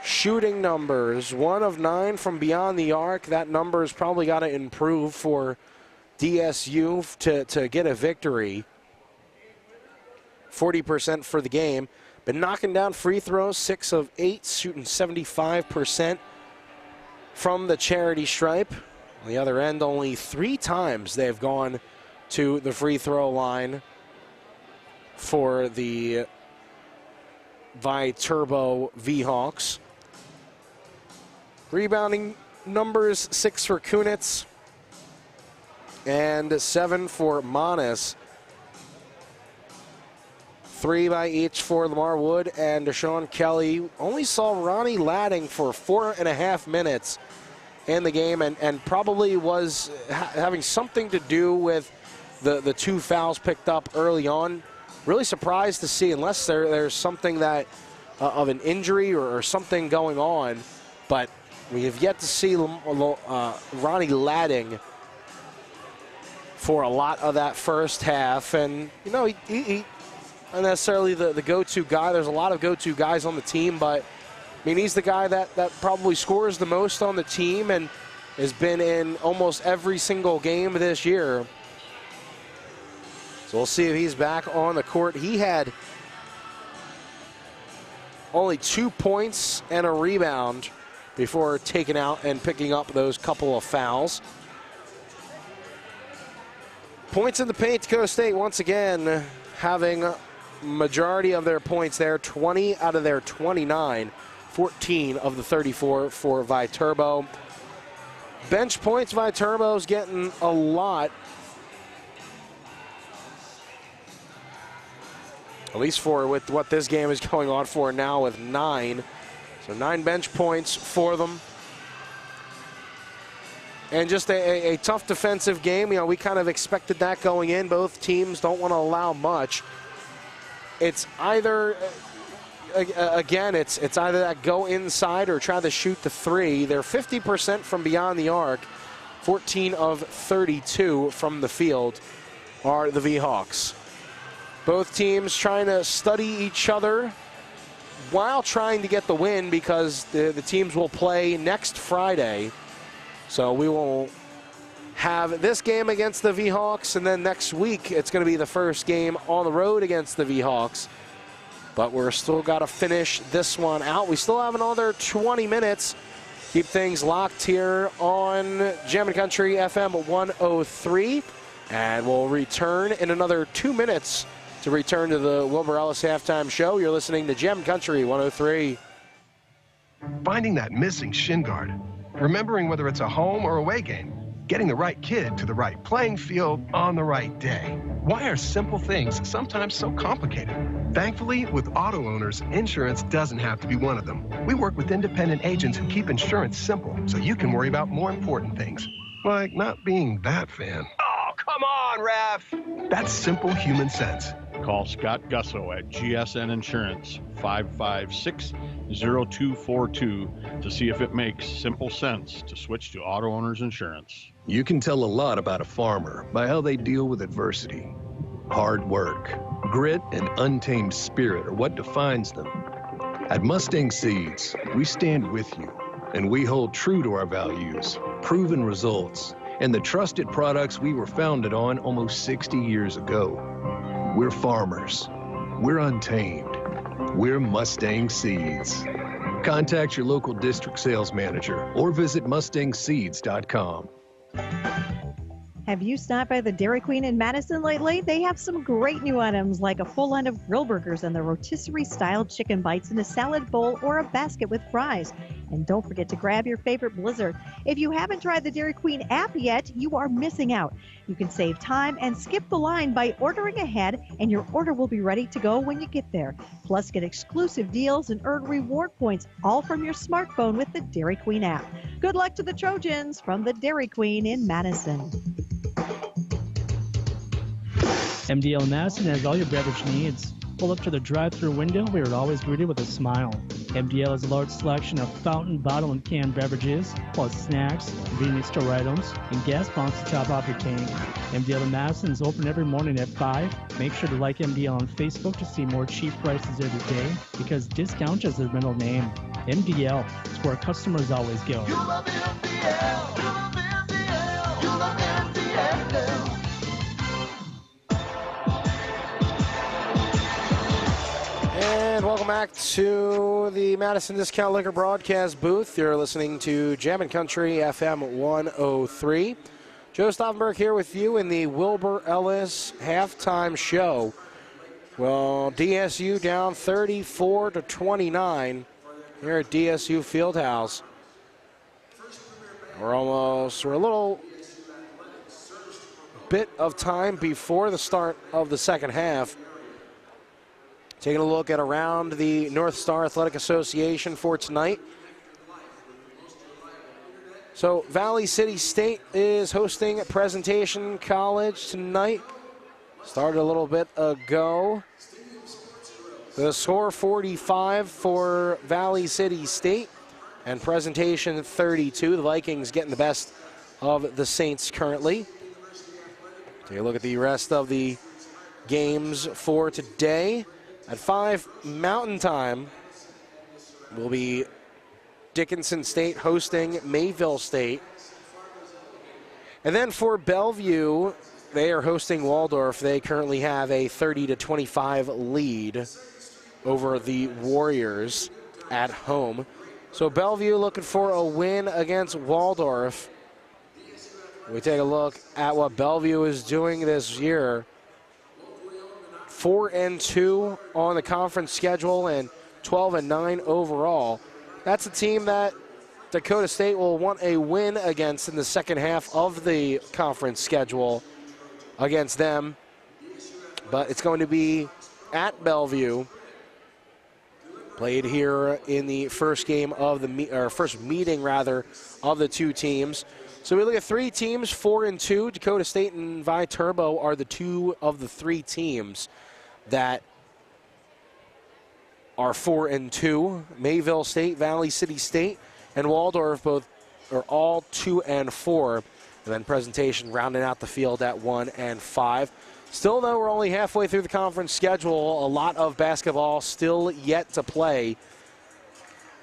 shooting numbers. 1 of 9 from beyond the arc. That number has probably got to improve for DSU to get a victory. 40% for the game. Been knocking down free throws, 6 of 8, shooting 75% from the charity stripe. On the other end, only 3 times they've gone to the free throw line for the Viterbo V-Hawks. Rebounding numbers, 6 for Kunitz and 7 for Manis. 3 by each for Lamar Wood and Deshaun Kelly. Only saw Ronnie Ladding for 4.5 minutes in the game, and probably was having something to do with the 2 fouls picked up early on. Really surprised to see, unless there's something that of an injury or something going on, but we have yet to see Ronnie Ladding for a lot of that first half. And, you know, he not necessarily the go-to guy. There's a lot of go-to guys on the team, but, I mean, he's the guy that probably scores the most on the team and has been in almost every single game this year. So we'll see if he's back on the court. He had only 2 points and a rebound before taking out and picking up those couple of fouls. Points in the paint, Dakota State once again having majority of their points there, 20 out of their 29, 14 of the 34 for Viterbo. Bench points, Viterbo's getting a lot. At least with what this game is going on for now with 9. So 9 bench points for them. And just a tough defensive game. You know, we kind of expected that going in. Both teams don't want to allow much. It's either, again, it's either that go inside or try to shoot the 3. They're 50% from beyond the arc. 14 of 32 from the field are the V-Hawks. Both teams trying to study each other while trying to get the win, because the teams will play next Friday. So we will have this game against the V-Hawks, and then next week it's going to be the first game on the road against the V-Hawks. But we're still got to finish this one out. We still have another 20 minutes Keep things locked here on Gem and Country FM 103. And we'll return in another 2 minutes to return to the Wilbur Ellis Halftime Show. You're listening to Gem and Country 103. Finding that missing shin guard. Remembering whether it's a home or away game. Getting the right kid to the right playing field on the right day. Why are simple things sometimes so complicated? Thankfully, with auto owners, insurance doesn't have to be one of them. We work with independent agents who keep insurance simple so you can worry about more important things. Like not being that fan. Oh, come on, ref! That's simple human sense. Call Scott Gusso at GSN Insurance, 556-0242, to see if it makes simple sense to switch to auto owners insurance. You can tell a lot about a farmer by how they deal with adversity. Hard work, grit, and untamed spirit are what defines them. At Mustang Seeds, we stand with you, and we hold true to our values, proven results, and the trusted products we were founded on almost 60 years ago. We're farmers. We're untamed. We're Mustang Seeds. Contact your local district sales manager or visit mustangseeds.com. Have you stopped by the Dairy Queen in Madison lately? They have some great new items like a full line of grill burgers and the rotisserie-style chicken bites in a salad bowl or a basket with fries. And don't forget to grab your favorite Blizzard. If you haven't tried the Dairy Queen app yet, you are missing out. You can save time and skip the line by ordering ahead, and your order will be ready to go when you get there. Plus, get exclusive deals and earn reward points, all from your smartphone with the Dairy Queen app. Good luck to the Trojans from the Dairy Queen in Madison. MDL Madison has all your beverage needs. Pull up to the drive-thru window where you're always greeted with a smile. MDL has a large selection of fountain, bottle, and canned beverages, plus snacks, convenience store items, and gas pumps to top off your tank. MDL in Madison is open every morning at 5. Make sure to like MDL on Facebook to see more cheap prices every day, because discount is their middle name. MDL is where customers always go. You love MDL. You love MDL. You love MDL. And welcome back to the Madison Discount Liquor broadcast booth. You're listening to Jam and Country FM 103. Joe Stauffenberg here with you in the Wilbur Ellis halftime show. Well, DSU down 34-29 here at DSU Fieldhouse. We're a little bit of time before the start of the second half. Taking a look at around the North Star Athletic Association for tonight. So Valley City State is hosting Presentation College tonight. Started a little bit ago. The score 45 for Valley City State and Presentation 32. The Vikings getting the best of the Saints currently. Take a look at the rest of the games for today. At 5 Mountain Time will be Dickinson State hosting Mayville State. And then for Bellevue, they are hosting Waldorf. They currently have a 30-25 lead over the Warriors at home. So Bellevue looking for a win against Waldorf. We take a look at what Bellevue is doing this year. 4-2 on the conference schedule and 12-9 overall. That's a team that Dakota State will want a win against in the second half of the conference schedule against them. But it's going to be at Bellevue, played here in the first game of the first meeting rather of the two teams. So we look at 3 teams, 4-2. Dakota State and Viterbo are the 2 of the 3 teams that are 4-2. Mayville State, Valley City State, and Waldorf both are all 2-4. And then Presentation rounding out the field at 1-5. Still, though, we're only halfway through the conference schedule. A lot of basketball still yet to play.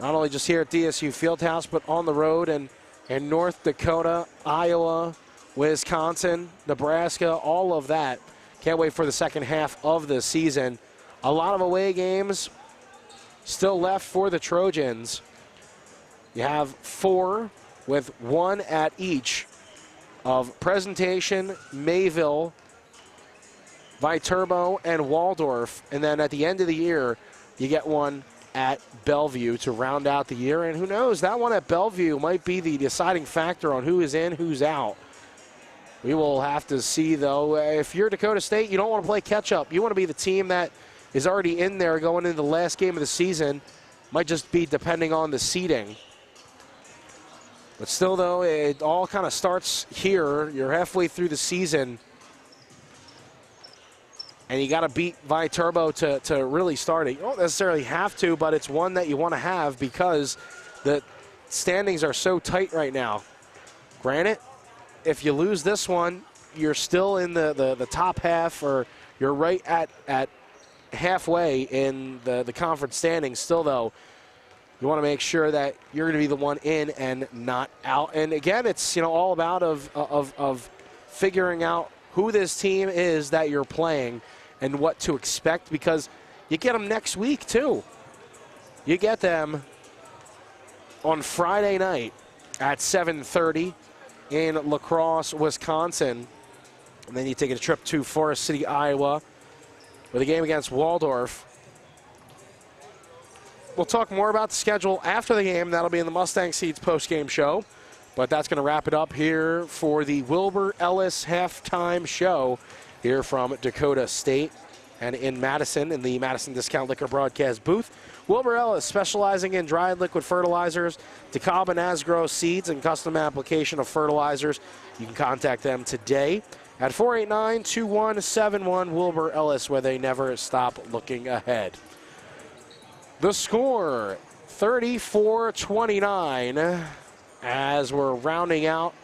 Not only just here at DSU Fieldhouse, but on the road and in North Dakota, Iowa, Wisconsin, Nebraska, all of that. Can't wait for the second half of the season. A lot of away games still left for the Trojans. You have 4 with 1 at each of Presentation, Mayville, Viterbo, and Waldorf. And then at the end of the year, you get one at Bellevue to round out the year. And who knows, that one at Bellevue might be the deciding factor on who is in, who's out. We will have to see, though. If you're Dakota State, you don't want to play catch-up. You want to be the team that is already in there going into the last game of the season. Might just be depending on the seeding. But still, though, it all kind of starts here. You're halfway through the season. And you got to beat Viterbo to really start it. You don't necessarily have to, but it's one that you want to have because the standings are so tight right now. Granted, if you lose this one, you're still in the top half, or you're right at halfway in the conference standings. Still, though, you want to make sure that you're going to be the one in and not out. And again, it's all about of figuring out who this team is that you're playing and what to expect, because you get them next week too. You get them on Friday night at 7:30 in La Crosse, Wisconsin. And then you take a trip to Forest City, Iowa with a game against Waldorf. We'll talk more about the schedule after the game. That'll be in the Mustang Seeds post-game show. But that's going to wrap it up here for the Wilbur Ellis halftime show here from Dakota State and in Madison, in the Madison Discount Liquor broadcast booth. Wilbur Ellis, specializing in dried liquid fertilizers, DeKalb and Asgrow seeds, and custom application of fertilizers. You can contact them today at 489-2171 Wilbur Ellis, where they never stop looking ahead. The score, 34-29, as we're rounding out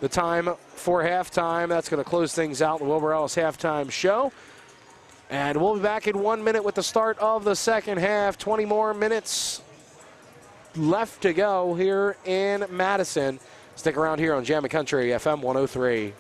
the time for halftime. That's going to close things out, the Wilbur Ellis halftime show. And we'll be back in 1 minute with the start of the second half. 20 more minutes left to go here in Madison. Stick around here on Jammin' Country FM 103.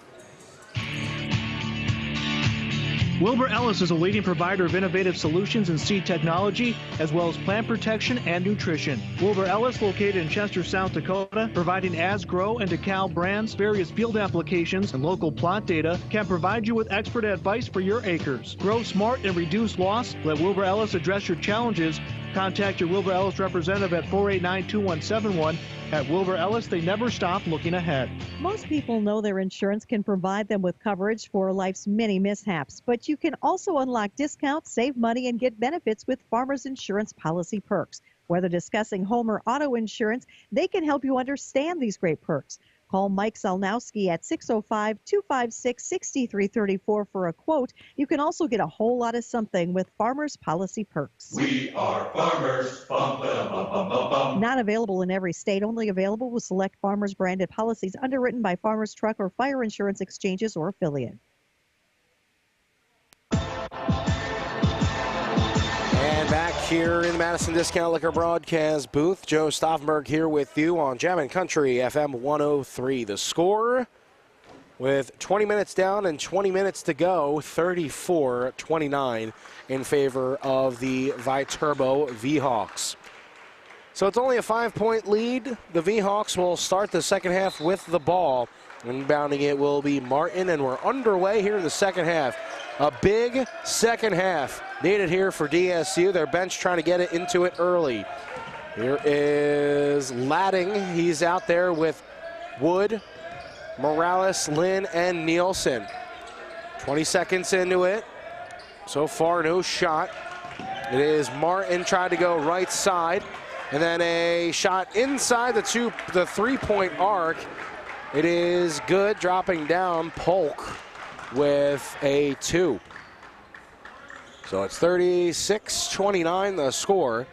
Wilbur Ellis is a leading provider of innovative solutions in seed technology, as well as plant protection and nutrition. Wilbur Ellis, located in Chester, South Dakota, providing Asgrow and DeKalb brands, various field applications, and local plot data, can provide you with expert advice for your acres. Grow smart and reduce loss. Let Wilbur Ellis address your challenges. Contact your Wilbur Ellis representative at 489-2171. At Wilbur Ellis, they never stop looking ahead. Most people know their insurance can provide them with coverage for life's many mishaps, but you can also unlock discounts, save money, and get benefits with Farmers Insurance policy perks. Whether discussing home or auto insurance, they can help you understand these great perks. Call Mike Zalnowski at 605-256-6334 for a quote. You can also get a whole lot of something with Farmers Policy Perks. We are farmers. Bum, ba, bum, bum, bum, bum. Not available in every state, only available with select Farmers branded policies underwritten by Farmers Truck or Fire Insurance Exchanges or affiliate. And back here in the Madison Discount Liquor broadcast booth, Joe Stauffenberg here with you on Jammin' Country FM 103. The score, with 20 minutes down and 20 minutes to go, 34-29 in favor of the Viterbo V-Hawks. So it's only a 5-point lead. The V-Hawks will start the second half with the ball. Inbounding it will be Martin, and we're underway here in the second half. A big second half needed here for DSU. Their bench trying to get it into it early. Here is Ladding. He's out there with Wood, Morales, Lynn, and Nielsen. 20 seconds into it. So far, no shot. It is Martin trying to go right side. And then a shot inside the three-point arc. It is good, dropping down. Polk with a 2. So it's 36-29 the score.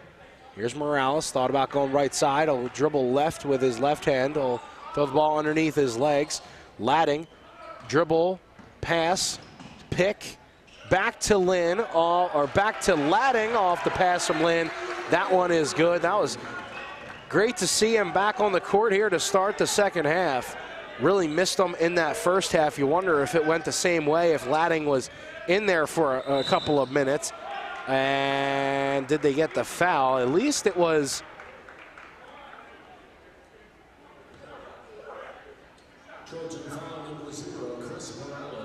Here's Morales, thought about going right side. He'll dribble left with his left hand. He'll throw the ball underneath his legs. Ladding, dribble, pass, pick, back to Lynn, or back to Ladding off the pass from Lynn. That one is good. That was great to see him back on the court here to start the second half. Really missed him in that first half. You wonder if it went the same way, if Ladding was in there for a couple of minutes. And did they get the foul? At least it was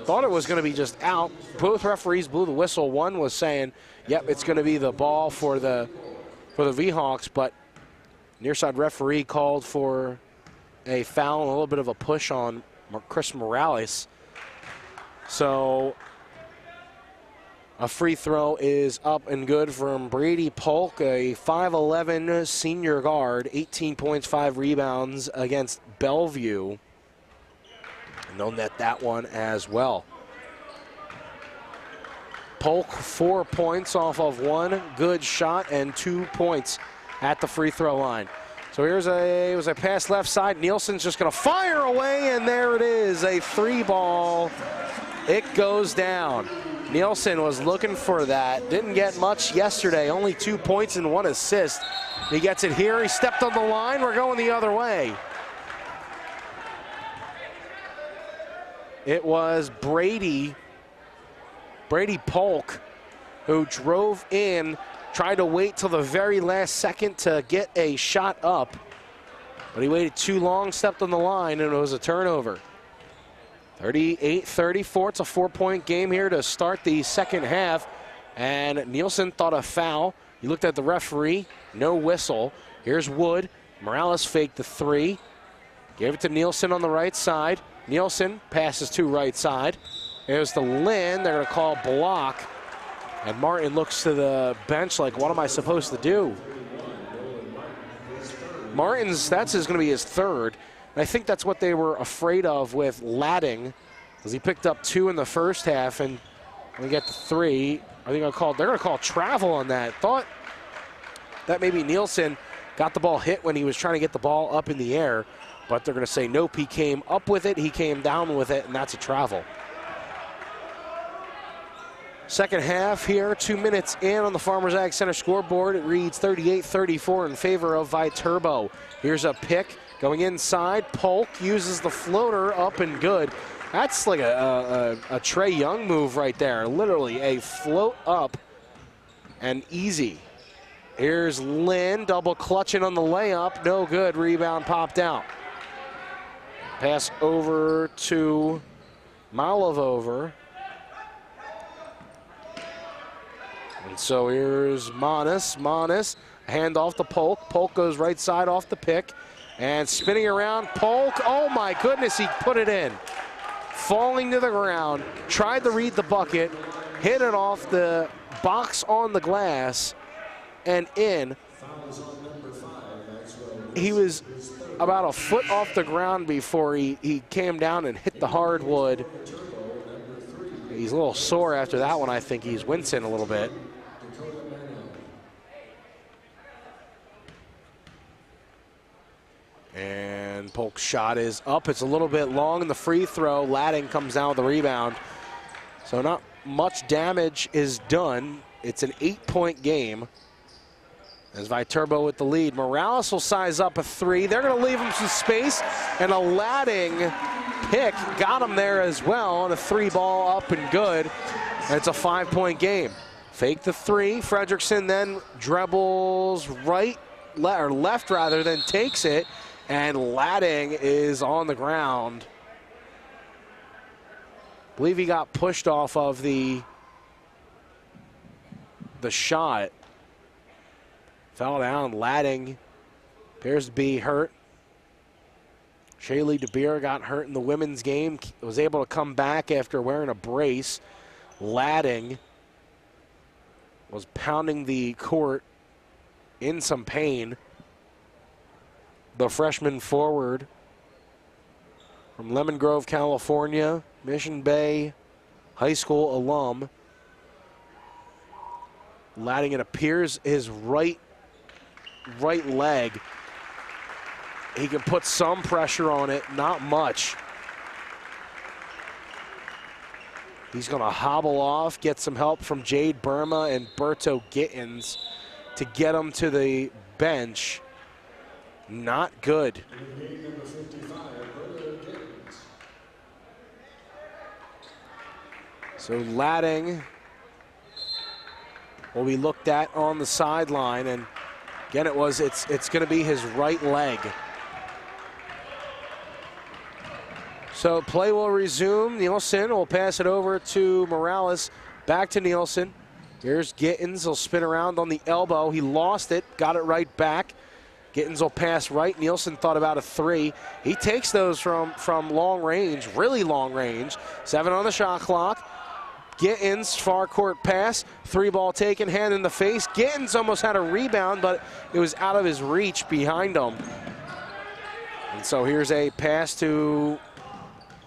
Thought it was going to be just out. Both referees blew the whistle. One was saying, yep, it's going to be the ball for the V-Hawks, but near side referee called for a foul and a little bit of a push on Chris Morales. So a free throw is up and good from Brady Polk, a 5'11 senior guard, 18 points, 5 rebounds against Bellevue. And they'll net that one as well. Polk 4 points off of 1 good shot and 2 points at the free throw line. So here's it was a pass left side. Nielsen's just going to fire away, and there it is, a 3-ball. It goes down. Nielsen was looking for that. Didn't get much yesterday, only 2 points and 1 assist. He gets it here. He stepped on the line. We're going the other way. It was Brady Polk who drove in, tried to wait till the very last second to get a shot up, but he waited too long, stepped on the line, and it was a turnover. 38-34, it's a 4-point game here to start the second half, and Nielsen thought a foul. He looked at the referee, no whistle. Here's Wood. Morales faked the 3, gave it to Nielsen on the right side. Nielsen passes to right side. There's the Lynn. They're going to call block. And Martin looks to the bench like, what am I supposed to do? Martin's, that's going to be his 3rd. And I think that's what they were afraid of with Ladding, because he picked up 2 in the first half, and we get the 3. I think they're going to call travel on that. Thought that maybe Nielsen got the ball hit when he was trying to get the ball up in the air, but they're going to say, nope, he came up with it, he came down with it, and that's a travel. Second half here, 2 minutes in on the Farmers Ag Center scoreboard. It reads 38-34 in favor of Viterbo. Here's a pick going inside. Polk uses the floater, up and good. That's like a Trey Young move right there. Literally a float up and easy. Here's Lynn, double clutching on the layup. No good, rebound popped out. Pass over to Malivover. And so here's Manis. Hand off to Polk. Polk goes right side off the pick. And spinning around, Polk. Oh my goodness, he put it in. Falling to the ground. Tried to read the bucket. Hit it off the box on the glass. And in. He was about a foot off the ground before he came down and hit the hardwood. He's a little sore after that one. I think he's wincing a little bit. And Polk's shot is up. It's a little bit long in the free throw. Ladding comes down with the rebound. So not much damage is done. It's an 8-point game. As Viterbo with the lead. Morales will size up a 3. They're going to leave him some space. And a Ladding pick got him there as well on a 3-ball, up and good. And it's a 5-point game. Fake the 3. Fredrickson then dribbles left rather, then takes it. And Ladding is on the ground. I believe he got pushed off of the shot. Fell down. Ladding appears to be hurt. Shaylee DeBeer got hurt in the women's game. Was able to come back after wearing a brace. Ladding was pounding the court in some pain. The freshman forward from Lemon Grove, California, Mission Bay High School alum. Ladding, it appears his right leg. He can put some pressure on it, not much. He's going to hobble off, get some help from Jade Burma and Berto Gittins to get him to the bench. Not good. So Ladding will be looked at on the sideline, and again it's going to be his right leg. So play will resume. Nielsen will pass it over to Morales. Back to Nielsen. Here's Gittins. He'll spin around on the elbow. He lost it. Got it right back. Gittins will pass right. Nielsen thought about a 3. He takes those from long range, really long range. 7 on the shot clock. Gittins, far court pass. 3-ball taken, hand in the face. Gittins almost had a rebound, but it was out of his reach behind him. And so here's a pass to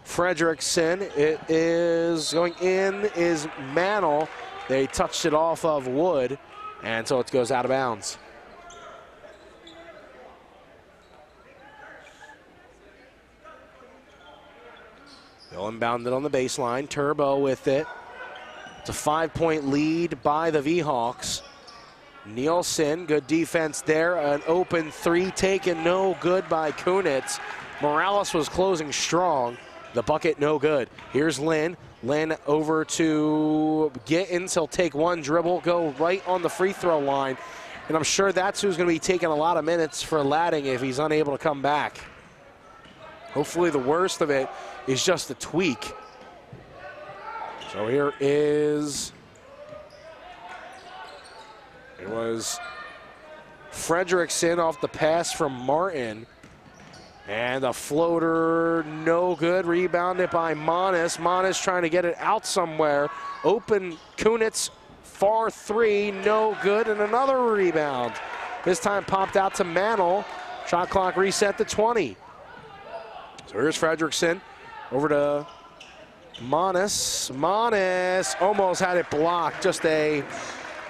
Fredrickson. It is going in, is Mantle. They touched it off of Wood, and so it goes out of bounds. They'll inbound it on the baseline. Turbo with it. It's a 5-point lead by the V-Hawks. Nielsen, good defense there. An open 3 taken, no good by Kunitz. Morales was closing strong. The bucket, no good. Here's Lynn. Lynn over to Gittins. He'll take one dribble, go right on the free throw line. And I'm sure that's who's going to be taking a lot of minutes for Ladding if he's unable to come back. Hopefully the worst of it is just a tweak. So here is, it was Fredrickson off the pass from Martin. And a floater, no good. Rebounded by Monis. Monis trying to get it out somewhere. Open Kunitz, far 3, no good. And another rebound. This time popped out to Mantle. Shot clock reset to 20. So here's Fredrickson over to Monis. Monis almost had it blocked. Just a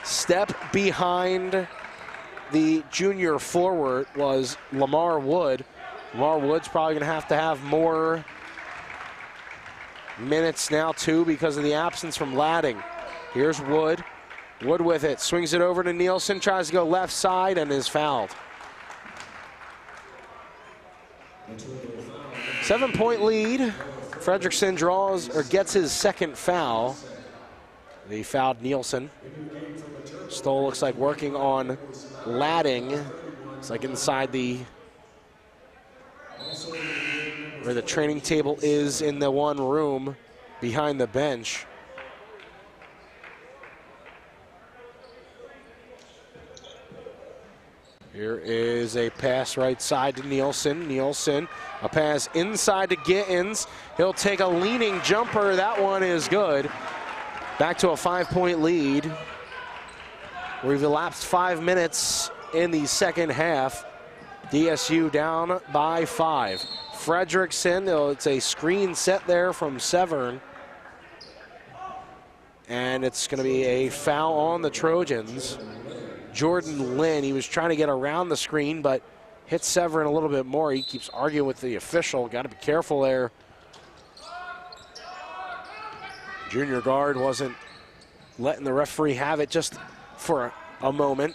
step behind the junior forward was Lamar Wood. Lamar Wood's probably going to have more minutes now, too, because of the absence from Ladding. Here's Wood. Wood with it. Swings it over to Nielsen. Tries to go left side and is fouled. 7-point lead. Fredrickson draws or gets his second foul. He fouled Nielsen. Stoll looks like working on Ladding. It's like inside where the training table is in the one room behind the bench. Here is a pass right side to Nielsen. Nielsen, a pass inside to Gittins. He'll take a leaning jumper. That one is good. Back to a 5-point lead. We've elapsed 5 minutes in the second half. DSU down by 5. Fredrickson, it's a screen set there from Severn. And it's going to be a foul on the Trojans. Jordan Lynn, he was trying to get around the screen, but hit Severn a little bit more. He keeps arguing with the official. Got to be careful there. Junior guard wasn't letting the referee have it just for a moment.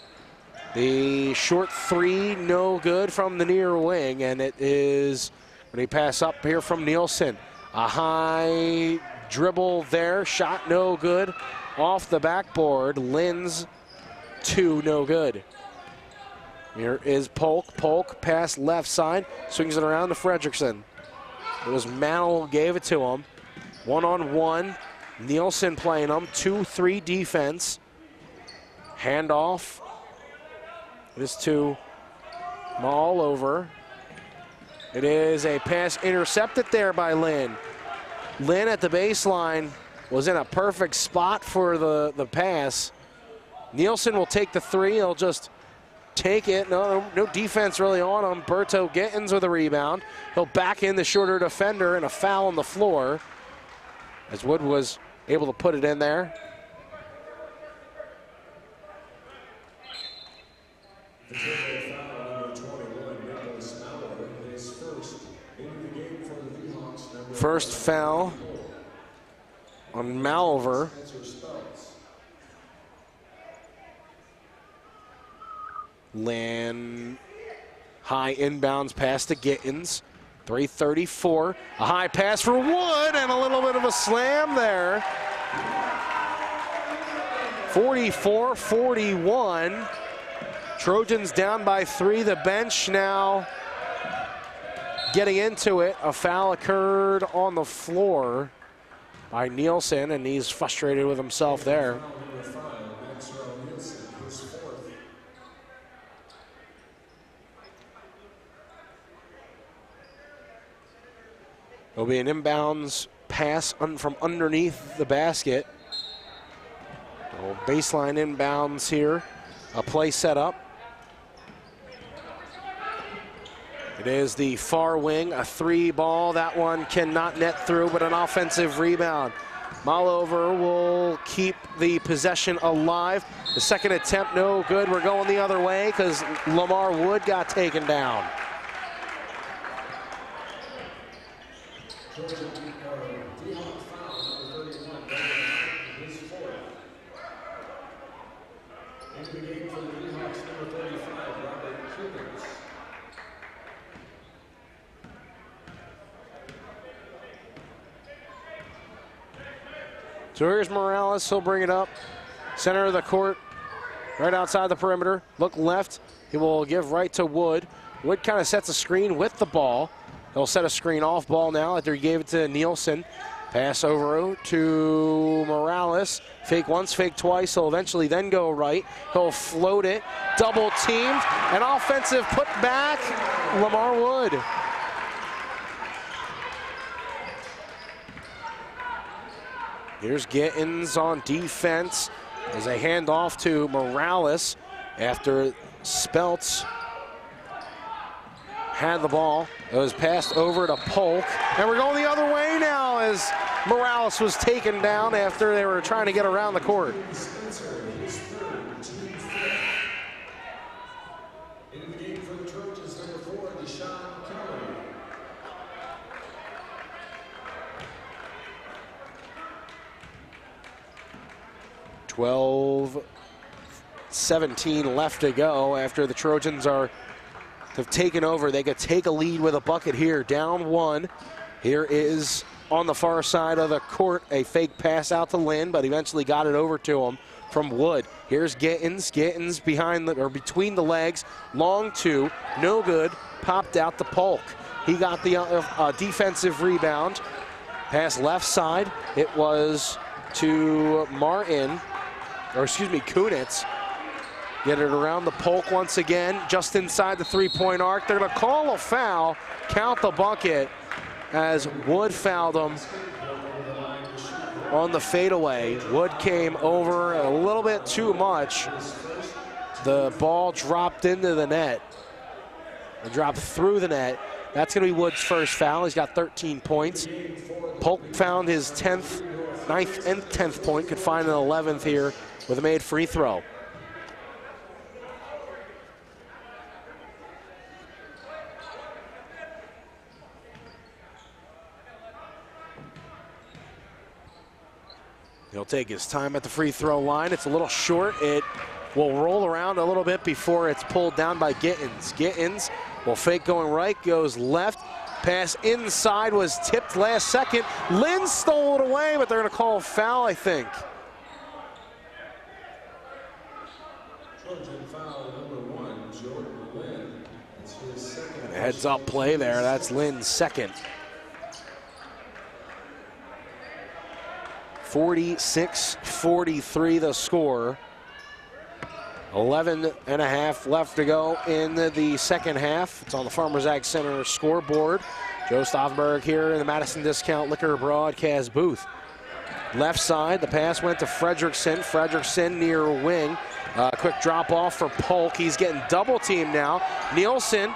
The short 3, no good from the near wing, and it is when he pass up here from Nielsen. A high dribble there, shot no good. Off the backboard, Lynn's 2, no good. Here is Polk. Polk, pass left side, swings it around to Fredrickson. It was Mantle who gave it to him. 1-on-1, Nielsen playing him, 2-3 defense. Handoff. This to Maul over. It is a pass intercepted there by Lynn. Lynn at the baseline was in a perfect spot for the pass. Nielsen will take the 3. He'll just take it. No defense really on him. Berto Gittins with a rebound. He'll back in the shorter defender and a foul on the floor as Wood was able to put it in there. First foul on Malver. Lynn, high inbounds pass to Gittins. 3:34, a high pass for Wood and a little bit of a slam there. 44-41. Trojans down by 3. The bench now getting into it. A foul occurred on the floor by Nielsen, and he's frustrated with himself there. It'll be an inbounds pass from underneath the basket. Baseline inbounds here. A play set up. It is the far wing, a 3 ball. That one cannot net through, but an offensive rebound. Malover will keep the possession alive. The second attempt, no good. We're going the other way because Lamar Wood got taken down. So here's Morales, he'll bring it up. Center of the court, right outside the perimeter. Look left, he will give right to Wood. Wood kind of sets a screen with the ball. He'll set a screen off ball now after he gave it to Nielsen. Pass over to Morales. Fake once, fake twice. He'll eventually then go right. He'll float it, double teamed. An offensive put back, Lamar Wood. Here's Gittins on defense as a handoff to Morales after Speltz had the ball. It was passed over to Polk. And we're going the other way now as Morales was taken down after they were trying to get around the court. In the game for the Trojans, number 4, Deshaun Kelly. 12-17 left to go after the Trojans have taken over. They could take a lead with a bucket here, down 1. Here is on the far side of the court a fake pass out to Lynn, but eventually got it over to him from Wood. Here's Gittins. Gittins between the legs, long 2, no good. Popped out to Polk. He got the defensive rebound. Pass left side. It was to Kunitz. Get it around the Polk once again, just inside the 3-point arc. They're going to call a foul, count the bucket, as Wood fouled him on the fadeaway. Wood came over a little bit too much. The ball dropped into the net. It dropped through the net. That's going to be Wood's first foul. He's got 13 points. Polk found his 9th and 10th point, could find an 11th here with a made free throw. He'll take his time at the free throw line. It's a little short. It will roll around a little bit before it's pulled down by Gittins. Gittins will fake going right, goes left. Pass inside was tipped last second. Lynn stole it away, but they're going to call a foul, I think. Trojan foul number 1, Jordan Lynn. It's his second. Heads up play there. That's Lynn's second. 46-43 the score. 11.5 left to go in the second half. It's on the Farmers Ag Center scoreboard. Joe Stauffenberg here in the Madison Discount Liquor broadcast booth. Left side, the pass went to Fredrickson. Fredrickson near wing. Quick drop off for Polk. He's getting double teamed now. Nielsen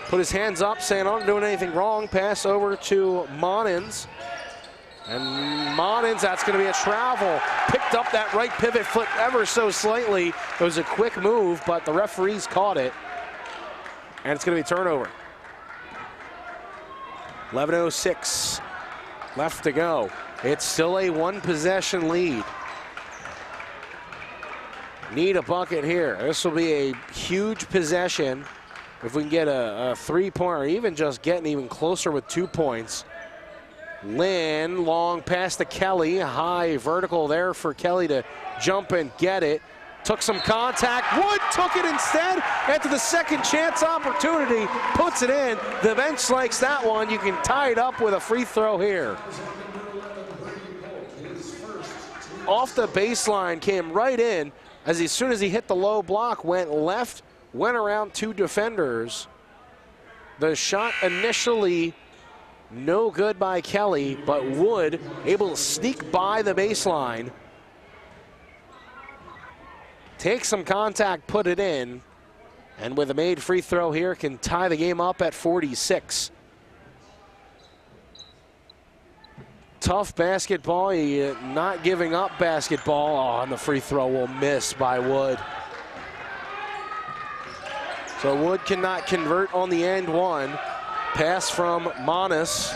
put his hands up saying, I'm not doing anything wrong. Pass over to Monins. And Monins, that's going to be a travel. Picked up that right pivot foot ever so slightly. It was a quick move, but the referees caught it. And it's going to be turnover. 11:06 left to go. It's still a 1-possession lead. Need a bucket here. This will be a huge possession if we can get a 3-point or even just getting even closer with 2 points. Lynn, long pass to Kelly, high vertical there for Kelly to jump and get it. took some contact. Wood took it instead after the second chance opportunity, puts it in. The bench likes that one. You can tie it up with a free throw here. Off the baseline, came right in. As soon as he hit the low block, went left, went around two defenders. The shot initially no good by Kelly, but Wood able to sneak by the baseline. Take some contact, put it in, and with a made free throw here, can tie the game up at 46. Tough basketball, not giving up basketball. Oh, and the free throw will miss by Wood. So Wood cannot convert on the end one. Pass from Monis.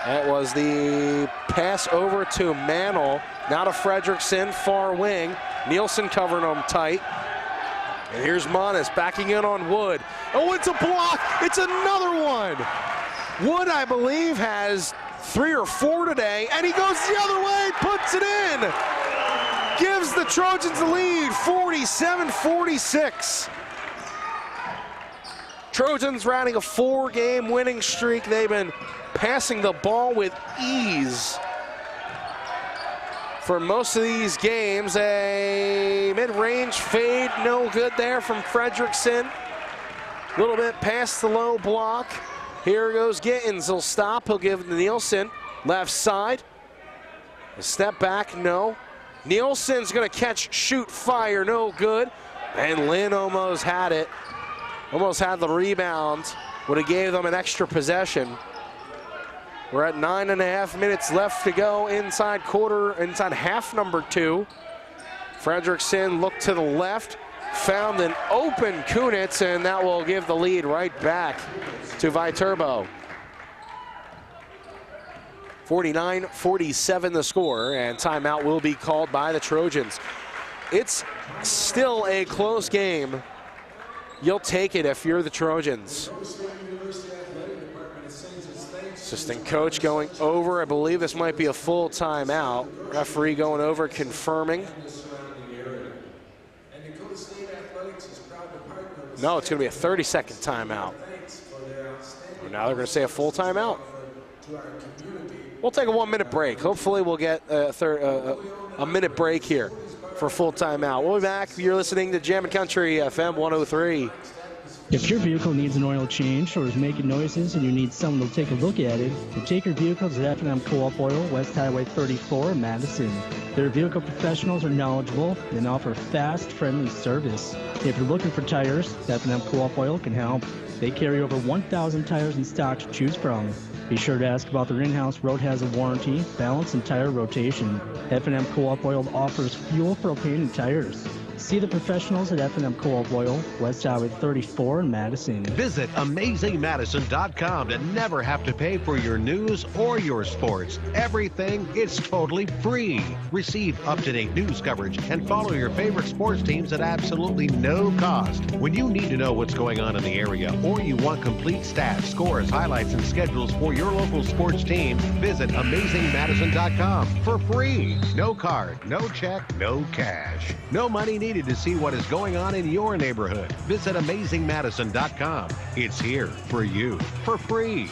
That was the pass over to Mantle. Now to Fredrickson, far wing. Nielsen covering him tight. And here's Monis backing in on Wood. Oh, it's a block. It's another one. Wood, I believe, has 3 or 4 today, and he goes the other way, puts it in. Gives the Trojans the lead, 47-46. Trojans riding a 4-game winning streak. They've been passing the ball with ease for most of these games. A mid-range fade, no good there from Fredrickson. A little bit past the low block. Here goes Gittins. He'll stop. He'll give it to Nielsen. Left side. A step back, no. Nielsen's going to catch, shoot, fire, no good. And Lynn almost had it. Almost had the rebound. Would have gave them an extra possession. We're at 9.5 minutes left to go inside half number 2. Fredrickson looked to the left, found an open Kunitz, and that will give the lead right back to Viterbo. 49-47 the score, and timeout will be called by the Trojans. It's still a close game. You'll take it if you're the Trojans. Assistant coach going over. I believe this might be a full timeout. Referee going over, confirming. No, it's going to be a 30-second timeout. Now they're going to say a full timeout. We'll take a 1-minute break. Hopefully we'll get a minute break here for a full timeout. We'll be back. You're listening to Jammin' Country FM 103. If your vehicle needs an oil change or is making noises and you need someone to take a look at it, then take your vehicle to F&M Co-op Oil, West Highway 34 in Madison. Their vehicle professionals are knowledgeable and offer fast, friendly service. If you're looking for tires, F&M Co-op Oil can help. They carry over 1,000 tires in stock to choose from. Be sure to ask about their in-house road hazard warranty, balance, and tire rotation. F&M Co-op Oil offers fuel, propane, and tires. See the professionals at F&M Co-op Oil, West Highway 34 in Madison. Visit AmazingMadison.com to never have to pay for your news or your sports. Everything is totally free. Receive up-to-date news coverage and follow your favorite sports teams at absolutely no cost. When you need to know what's going on in the area or you want complete stats, scores, highlights, and schedules for your local sports team, visit AmazingMadison.com for free. No card, no check, no cash. No money needed to see what is going on in your neighborhood. Visit AmazingMadison.com. It's here for you for free.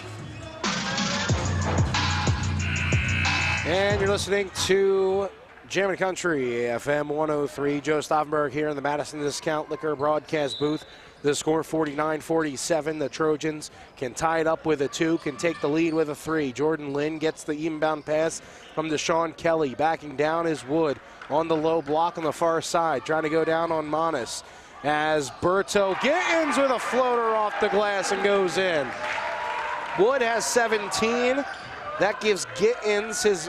And you're listening to Jammin' Country FM 103. Joe Stauffenberg here in the Madison Discount Liquor broadcast booth. The score 49-47. The Trojans can tie it up with a 2, can take the lead with a 3. Jordan Lynn gets the inbound pass from Deshaun Kelly. Backing down is Wood on the low block on the far side, trying to go down on Monis. As Berto Gittins with a floater off the glass and goes in. Wood has 17. That gives Gittins his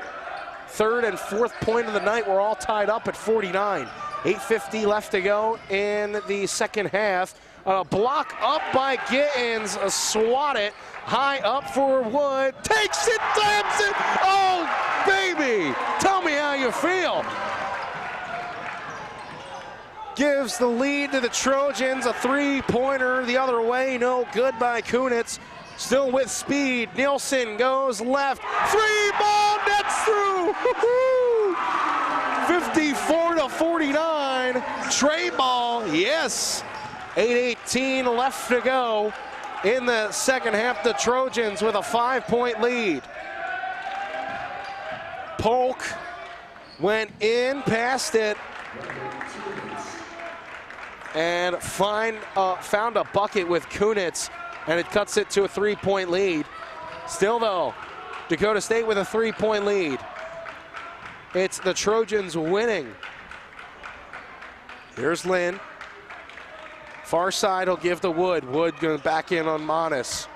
3rd and 4th point of the night. We're all tied up at 49. 8:50 left to go in the second half. A block up by Gittins, a swat it, high up for Wood, takes it, slams it, oh baby, tell me how you feel. Gives the lead to the Trojans, a 3-pointer the other way, no good by Kunitz. Still with speed, Nielsen goes left, 3-ball, nets through, 54-49. tray ball, yes. 8:18 left to go in the second half. The Trojans with a 5-point lead. Polk went in, passed it, and found a bucket with Kunitz, and it cuts it to a 3-point lead. Still though, Dakota State with a 3-point lead. It's the Trojans winning. Here's Lynn. Far side will give to Wood. Wood going back in on Monis.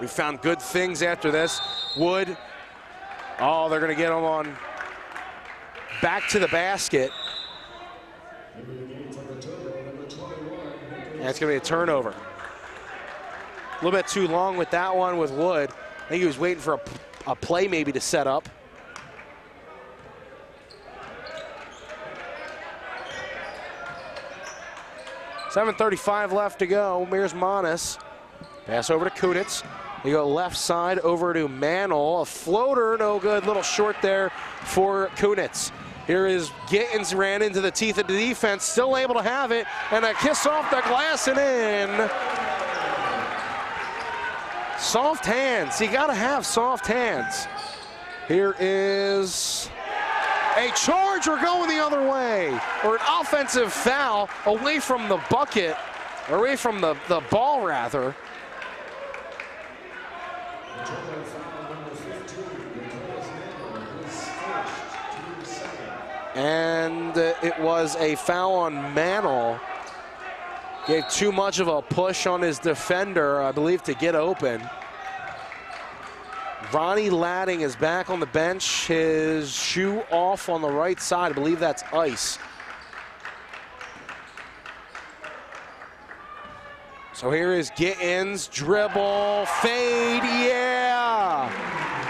We found good things after this. Wood, oh, they're going to get him on back to the basket. And it's going to be a turnover. A little bit too long with that one with Wood. I think he was waiting for a play maybe to set up. .7:35 left to go. Here's Monis. Pass over to Kunitz. They go left side over to Mantle. A floater, no good. Little short there for Kunitz. Here is Gittins, ran into the teeth of the defense. Still able to have it. And a kiss off the glass and in. Soft hands. You got to have soft hands. Here is a charge. We're going the other way. Or an offensive foul away from the bucket. Or away from the ball, rather. And it was a foul on Mantle. Gave too much of a push on his defender, I believe, to get open. Ronnie Ladding is back on the bench. His shoe off on the right side. I believe that's ice. So here is Gittins, dribble, fade, yeah!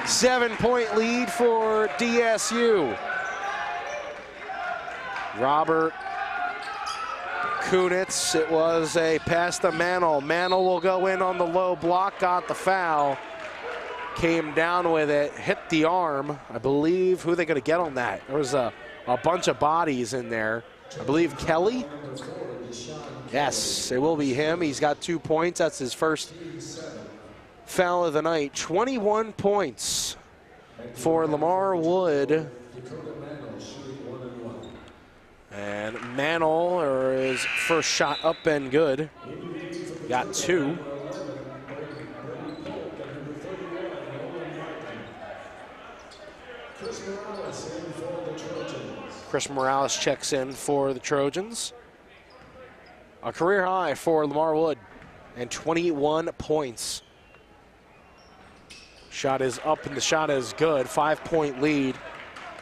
7-point lead for DSU. Robert Kunitz, it was a pass to Mantle. Mantle will go in on the low block, got the foul. Came down with it, hit the arm. I believe, who are they gonna get on that? There was a bunch of bodies in there. I believe Kelly? Yes, it will be him. He's got 2 points. That's his first foul of the night. 21 points for Lamar Wood. And Mantle, or his first shot up and good. Got 2. Chris Morales checks in for the Trojans. A career high for Lamar Wood and 21 points. Shot is up and the shot is good. 5-point lead.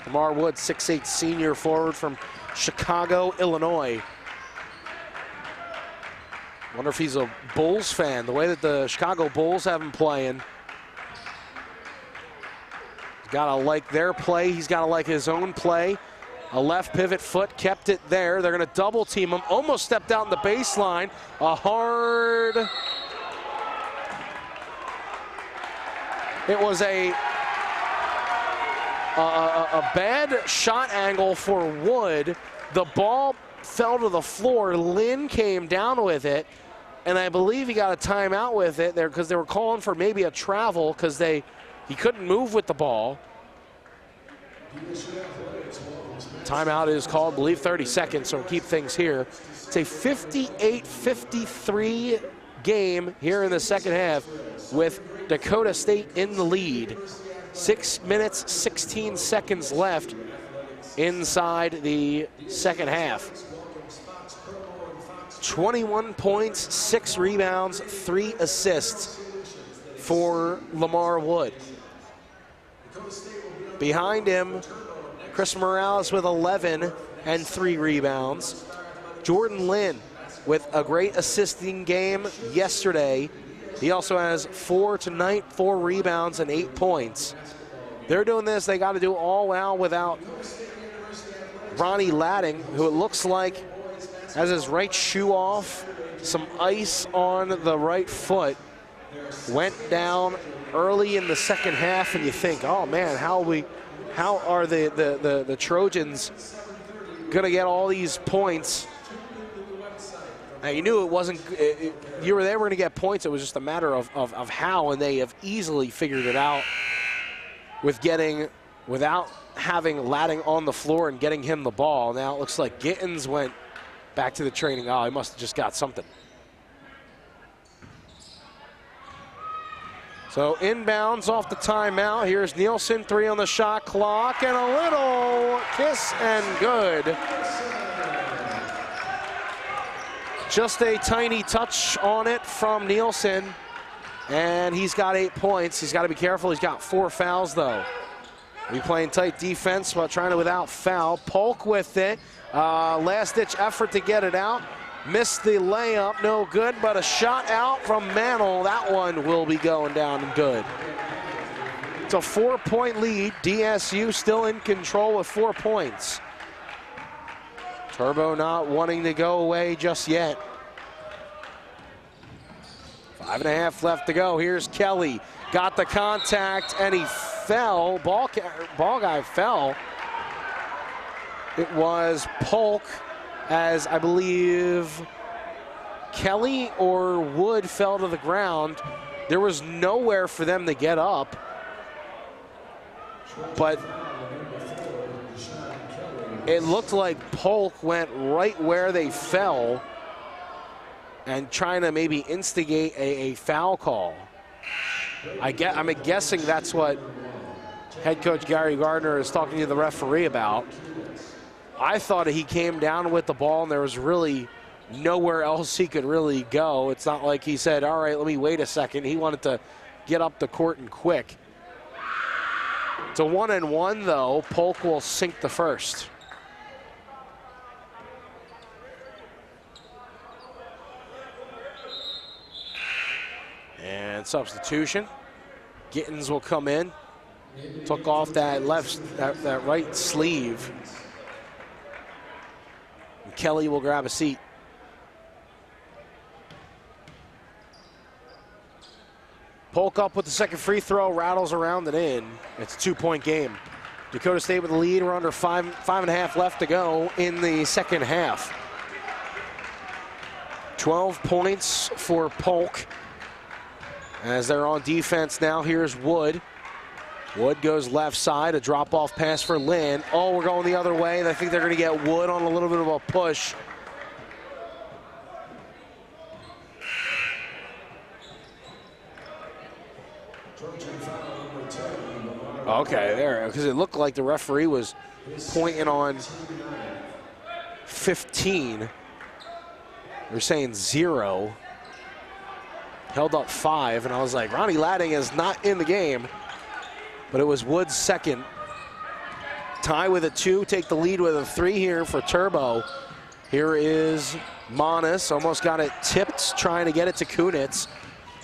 Lamar Wood, 6'8" senior forward from Chicago, Illinois. Wonder if he's a Bulls fan. The way that the Chicago Bulls have him playing. He's got to like their play. He's got to like his own play. A left pivot foot, kept it there. They're going to double team him. Almost stepped out in the baseline. A hard. It was a bad shot angle for Wood. The ball fell to the floor. Lynn came down with it, and I believe he got a timeout with it there because they were calling for maybe a travel because he couldn't move with the ball. Timeout is called, I believe 30 seconds, so we'll keep things here. It's a 58-53 game here in the second half with Dakota State in the lead. 6 minutes, 16 seconds left inside the second half. 21 points, 6 rebounds, 3 assists for Lamar Wood. Behind him, Chris Morales with 11 and 3 rebounds. Jordan Lynn with a great assisting game yesterday. He also has 4 tonight, 4 rebounds and 8 points. They're doing this, they got to do all out without Ronnie Ladding, who it looks like has his right shoe off, some ice on the right foot. Went down early in the second half, and you think, oh man, how are the Trojans going to get all these points. Now, you knew it wasn't, they were going to get points. It was just a matter of how, and they have easily figured it out with without having Latting on the floor and getting him the ball. Now it looks like Gittins went back to the training. Oh, he must have just got something. So inbounds off the timeout. Here's Nielsen, 3 on the shot clock, and a little kiss and good. Just a tiny touch on it from Nielsen, and he's got 8 points. He's got to be careful. He's got 4 fouls, though. He's playing tight defense while trying to without foul. Polk with it. Last-ditch effort to get it out. Missed the layup, no good, but a shot out from Mantle. That one will be going down and good. It's a 4-point lead. DSU still in control with 4 points. Viterbo not wanting to go away just yet. 5.5 left to go. Here's Kelly. Got the contact, and he fell. Ball guy fell. It was Polk, as I believe Kelly or Wood fell to the ground. There was nowhere for them to get up. But it looked like Polk went right where they fell and trying to maybe instigate a foul call. I'm guessing that's what head coach Gary Gardner is talking to the referee about. I thought he came down with the ball and there was really nowhere else he could really go. It's not like he said, all right, let me wait a second. He wanted to get up the court and quick. It's a 1-and-1 though. Polk will sink the first. And substitution. Gittins will come in. Took off that that right sleeve. And Kelly will grab a seat. Polk up with the second free throw, rattles around and in. It's a 2-point game. Dakota State with the lead. We're under 5.5 left to go in the second half. 12 points for Polk. As they're on defense now, here's Wood. Wood goes left side, a drop-off pass for Lynn. Oh, we're going the other way. I think they're going to get Wood on a little bit of a push. Okay, there, because it looked like the referee was pointing on 15. They're saying 0. Held up 5, and I was like, Ronnie Latting is not in the game. But it was Wood's second. Tie with a 2, take the lead with a 3 here for Viterbo. Here is Monis, almost got it tipped, trying to get it to Kunitz.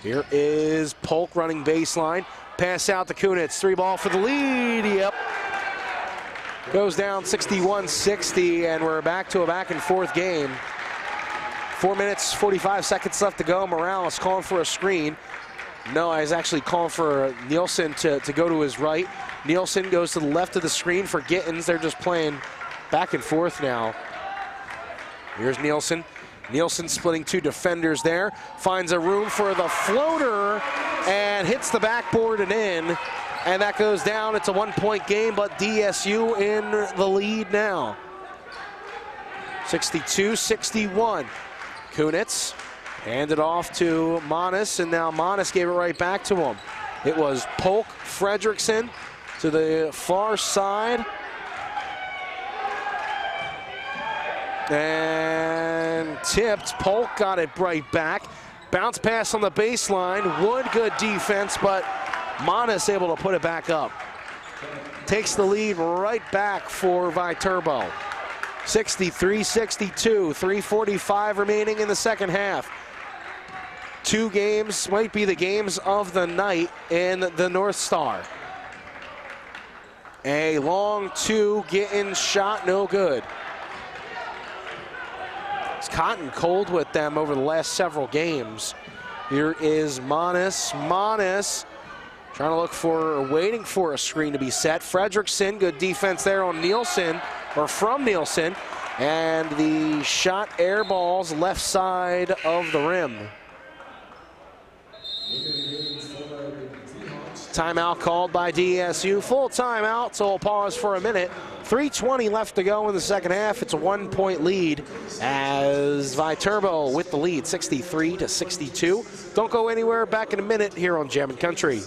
Here is Polk running baseline. Pass out to Kunitz, 3 ball for the lead, yep. Goes down 61-60, and we're back to a back-and-forth game. 4 minutes, 45 seconds left to go. Morales calling for a screen. No, he's actually calling for Nielsen to go to his right. Nielsen goes to the left of the screen for Gittins. They're just playing back and forth now. Here's Nielsen. Nielsen splitting 2 defenders there. Finds a room for the floater and hits the backboard and in. And that goes down. It's a 1-point game, but DSU in the lead now. 62-61. Kunitz handed off to Monis, and now Monis gave it right back to him. It was Polk, Fredrickson to the far side. And tipped. Polk got it right back. Bounce pass on the baseline. Wood, good defense, but Monis able to put it back up. Takes the lead right back for Viterbo. 63-62, 3:45 remaining in the second half. 2 games might be the games of the night in the North Star. A long 2, getting shot, no good. It's cotton cold with them over the last several games. Here is Monis. Monis trying to look for, or waiting for a screen to be set. Fredrickson, good defense there on Nielsen, or from Nielsen. And the shot airballs left side of the rim. Timeout called by DSU. Full timeout, so we'll pause for a minute. 3:20 left to go in the second half. It's a 1-point lead as Viterbo with the lead, 63-62. Don't go anywhere. Back in a minute here on Jammin' Country.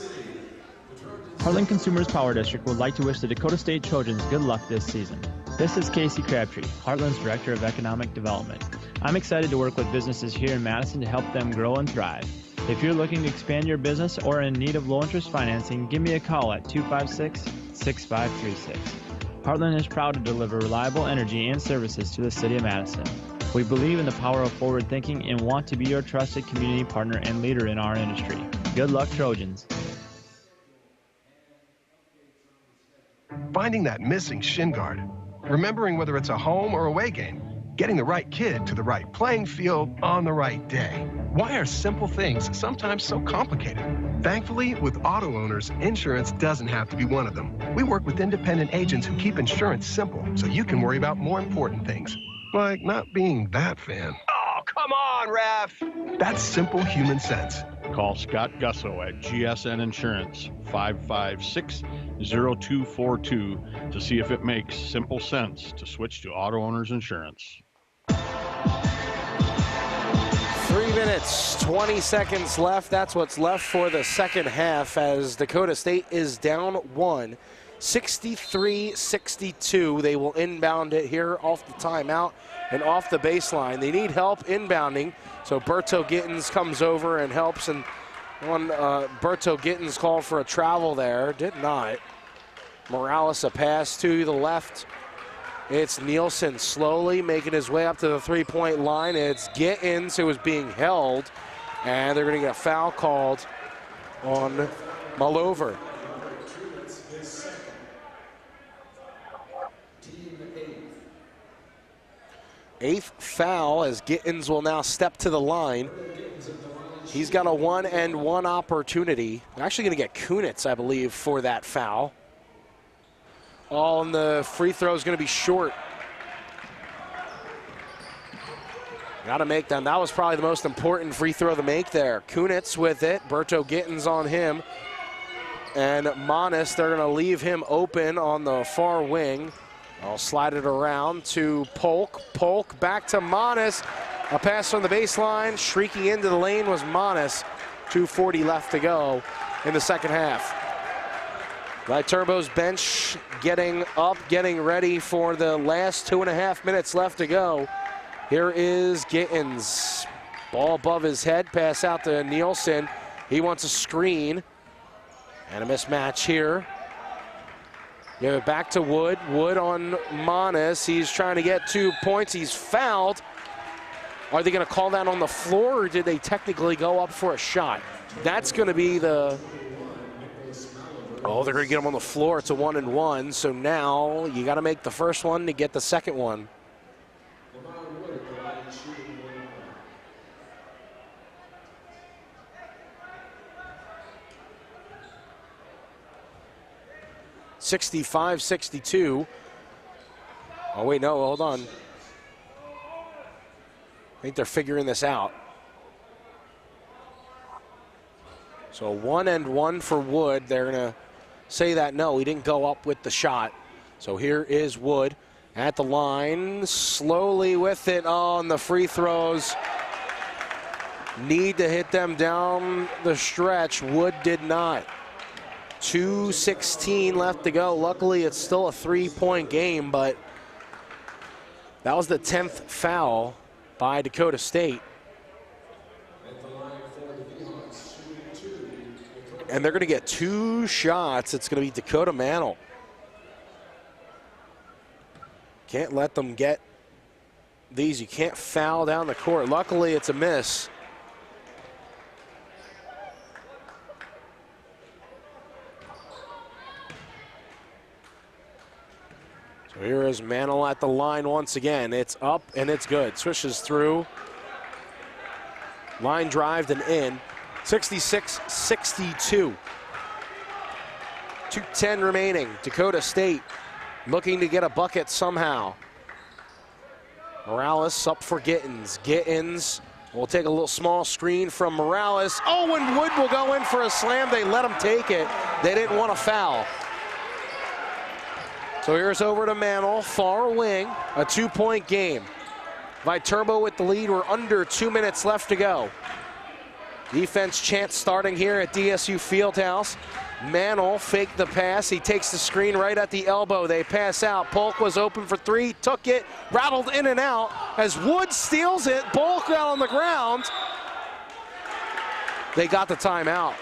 Heartland Consumers Power District would like to wish the Dakota State Trojans good luck this season. This is Casey Crabtree, Heartland's Director of Economic Development. I'm excited to work with businesses here in Madison to help them grow and thrive. If you're looking to expand your business or in need of low-interest financing, give me a call at 256-6536. Heartland is proud to deliver reliable energy and services to the city of Madison. We believe in the power of forward thinking and want to be your trusted community partner and leader in our industry. Good luck, Trojans. Finding that missing shin guard. Remembering whether it's a home or away game. Getting the right kid to the right playing field on the right day. Why are simple things sometimes so complicated? Thankfully, with auto owners, insurance doesn't have to be one of them. We work with independent agents who keep insurance simple so you can worry about more important things. Like not being that fan. Oh, come on, ref! That's simple human sense. Call Scott Gusso at GSN Insurance, 556-0242, to see if it makes simple sense to switch to auto owners insurance. 3 minutes, 20 seconds left. That's what's left for the second half as Dakota State is down 1, 63-62. They will inbound it here off the timeout and off the baseline. They need help inbounding, so Berto Gittins comes over and helps. And Berto Gittins called for a travel there, did not. Morales a pass to the left. It's Nielsen slowly making his way up to the three-point line. It's Gittins who is being held, and they're going to get a foul called on Mullover. Eighth foul as Gittins will now step to the line. He's got a 1-and-1 opportunity. They're actually going to get Kunitz, I believe, for that foul. All in the free throw is going to be short. Got to make them. That was probably the most important free throw to make there. Kunitz with it. Berto Gittins on him. And Manis, they're going to leave him open on the far wing. I'll slide it around to Polk. Polk back to Manis. A pass from the baseline. Shrieking into the lane was Manis. 2:40 left to go in the second half. Viterbo's bench getting up, getting ready for the last 2.5 minutes left to go. Here is Gittins. Ball above his head, pass out to Nielsen. He wants a screen. And a mismatch here. Give it back to Wood. Wood on Manis. He's trying to get 2 points. He's fouled. Are they going to call that on the floor, or did they technically go up for a shot? That's going to be the... Oh, they're going to get him on the floor. It's a 1-and-1. So now you got to make the first one to get the second one. (65-62). Oh wait, no, hold on. I think they're figuring this out. So 1-and-1 for Wood. They're going to say that no, he didn't go up with the shot. So here is Wood at the line, slowly with it on the free throws. Need to hit them down the stretch. Wood did not. 2:16 left to go. Luckily, it's still a 3-point game, but that was the 10th foul by Dakota State. And they're going to get 2 shots. It's going to be Dakota Mantle. Can't let them get these. You can't foul down the court. Luckily, it's a miss. So here is Mantle at the line once again. It's up and it's good. Swishes through. Line drived and in. 66-62. 2:10 remaining. Dakota State looking to get a bucket somehow. Morales up for Gittins. Gittins will take a little small screen from Morales. Oh, and Wood will go in for a slam. They let him take it. They didn't want to foul. So here's over to Mantle, far wing, a 2-point game. Viterbo with the lead. We're under 2 minutes left to go. Defense chant starting here at DSU Fieldhouse. Mantle faked the pass. He takes the screen right at the elbow. They pass out. Polk was open for three, took it, rattled in and out as Wood steals it. Polk out on the ground. They got the timeout.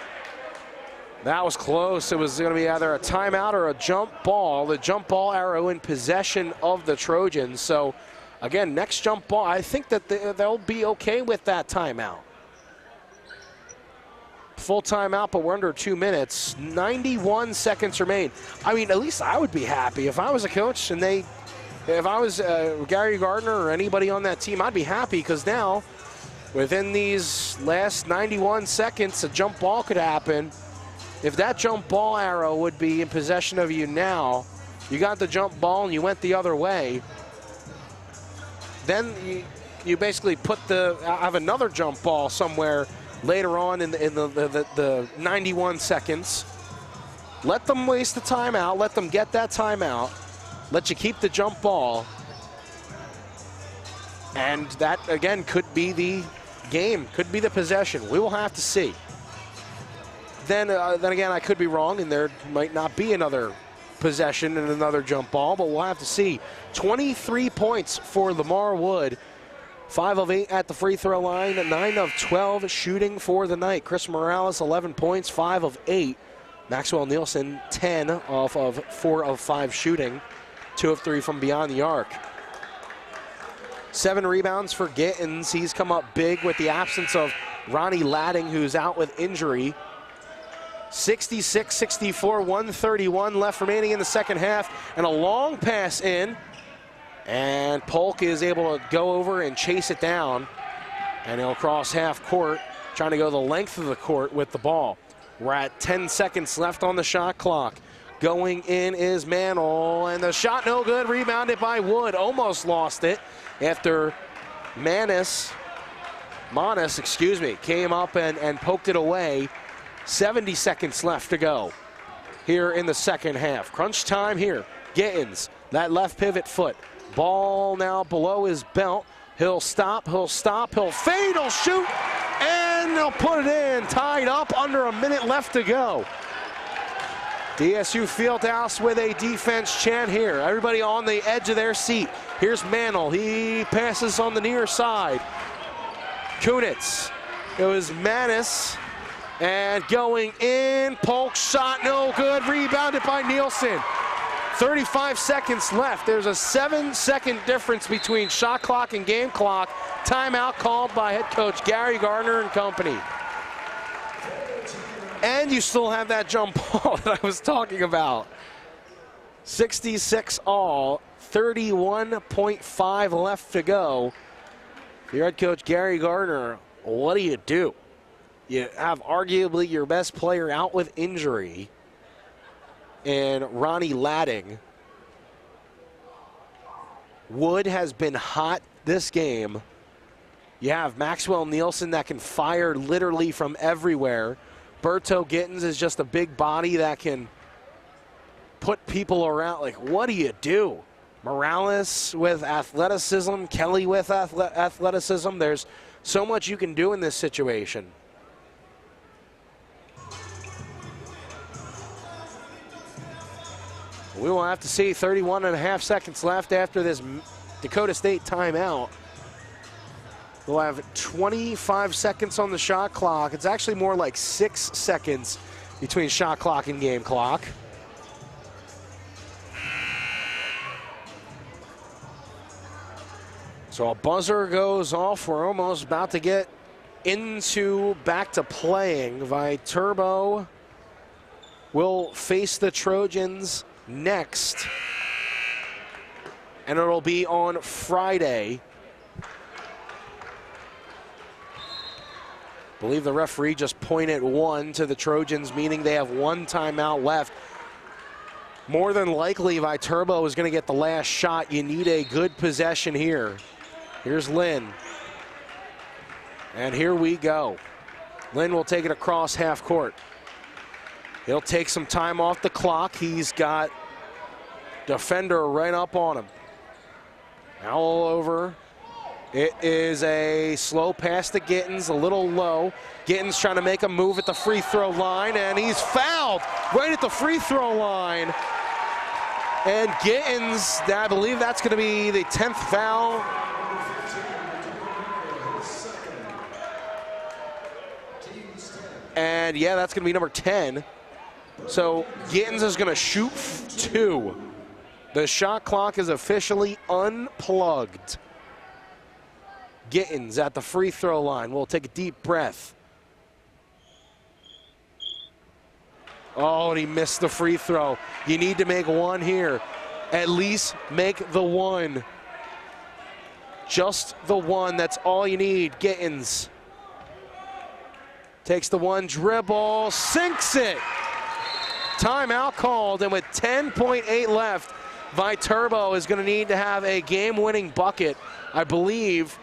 That was close. It was going to be either a timeout or a jump ball. The jump ball arrow in possession of the Trojans. So, again, next jump ball, I think that they'll be okay with that timeout. Full timeout, but we're under 2 minutes. 91 seconds remain. I mean, at least I would be happy if I was a coach and if I was Gary Gardner or anybody on that team, I'd be happy because now, within these last 91 seconds, a jump ball could happen. If that jump ball arrow would be in possession of you now, you got the jump ball and you went the other way, then you basically have another jump ball somewhere later on in the 91 seconds. Let them waste the timeout. Let them get that timeout. Let you keep the jump ball. And that, again, could be the game, could be the possession. We will have to see. Then again, I could be wrong, and there might not be another possession and another jump ball, but we'll have to see. 23 points for Lamar Wood. 5 of 8 at the free throw line, 9 of 12 shooting for the night. Chris Morales, 11 points, 5 of 8. Maxwell Nielsen, 10 off of 4 of 5 shooting, 2 of 3 from beyond the arc. 7 rebounds for Gittins. He's come up big with the absence of Ronnie Ladding, who's out with injury. 66-64, 131 left remaining in the second half, and a long pass in. And Polk is able to go over and chase it down. And he'll cross half court, trying to go the length of the court with the ball. We're at 10 seconds left on the shot clock. Going in is Mantle, and the shot no good, rebounded by Wood. Almost lost it after Manis, came up and poked it away. 70 seconds left to go here in the second half. Crunch time here. Gittins, that left pivot foot. Ball now below his belt. He'll stop, he'll fade, he'll shoot, and they'll put it in. Tied up, under a minute left to go. DSU Fieldhouse with a defense chant here. Everybody on the edge of their seat. Here's Mantle. He passes on the near side. Kunitz. It was Manis. And going in, Polk shot no good. Rebounded by Nielsen. 35 seconds left. There's a 7-second difference between shot clock and game clock. Timeout called by head coach Gary Gardner and company. And you still have that jump ball that I was talking about. 66 all, 31.5 left to go. Your head coach Gary Gardner, what do? You have arguably your best player out with injury in Ronnie Ladding. Wood has been hot this game. You have Maxwell Nielsen that can fire literally from everywhere. Berto Gittins is just a big body that can put people around. Like, what do? Morales with athleticism, Kelly with athleticism. There's so much you can do in this situation. We will have to see. 31.5 seconds left after this Dakota State timeout. We'll have 25 seconds on the shot clock. It's actually more like 6 seconds between shot clock and game clock. So a buzzer goes off. We're almost about to get back to playing. Viterbo will face the Trojans next, and it'll be on Friday. I believe the referee just pointed 1 to the Trojans, meaning they have 1 timeout left. More than likely, Viterbo is going to get the last shot. You need a good possession here. Here's Lynn. And here we go. Lynn will take it across half court. He'll take some time off the clock. He's got defender right up on him. Now all over. It is a slow pass to Gittens, a little low. Gittens trying to make a move at the free throw line, and he's fouled right at the free throw line. And Gittens, I believe that's going to be the 10th foul. And yeah, that's going to be number 10. So Gittens is going to shoot 2. The shot clock is officially unplugged. Gittens at the free throw line. We'll take a deep breath. Oh, and he missed the free throw. You need to make one here. At least make the one. Just the one. That's all you need. Gittens takes the one dribble, sinks it. Timeout called, and with 10.8 left, Viterbo is going to need to have a game-winning bucket. I believe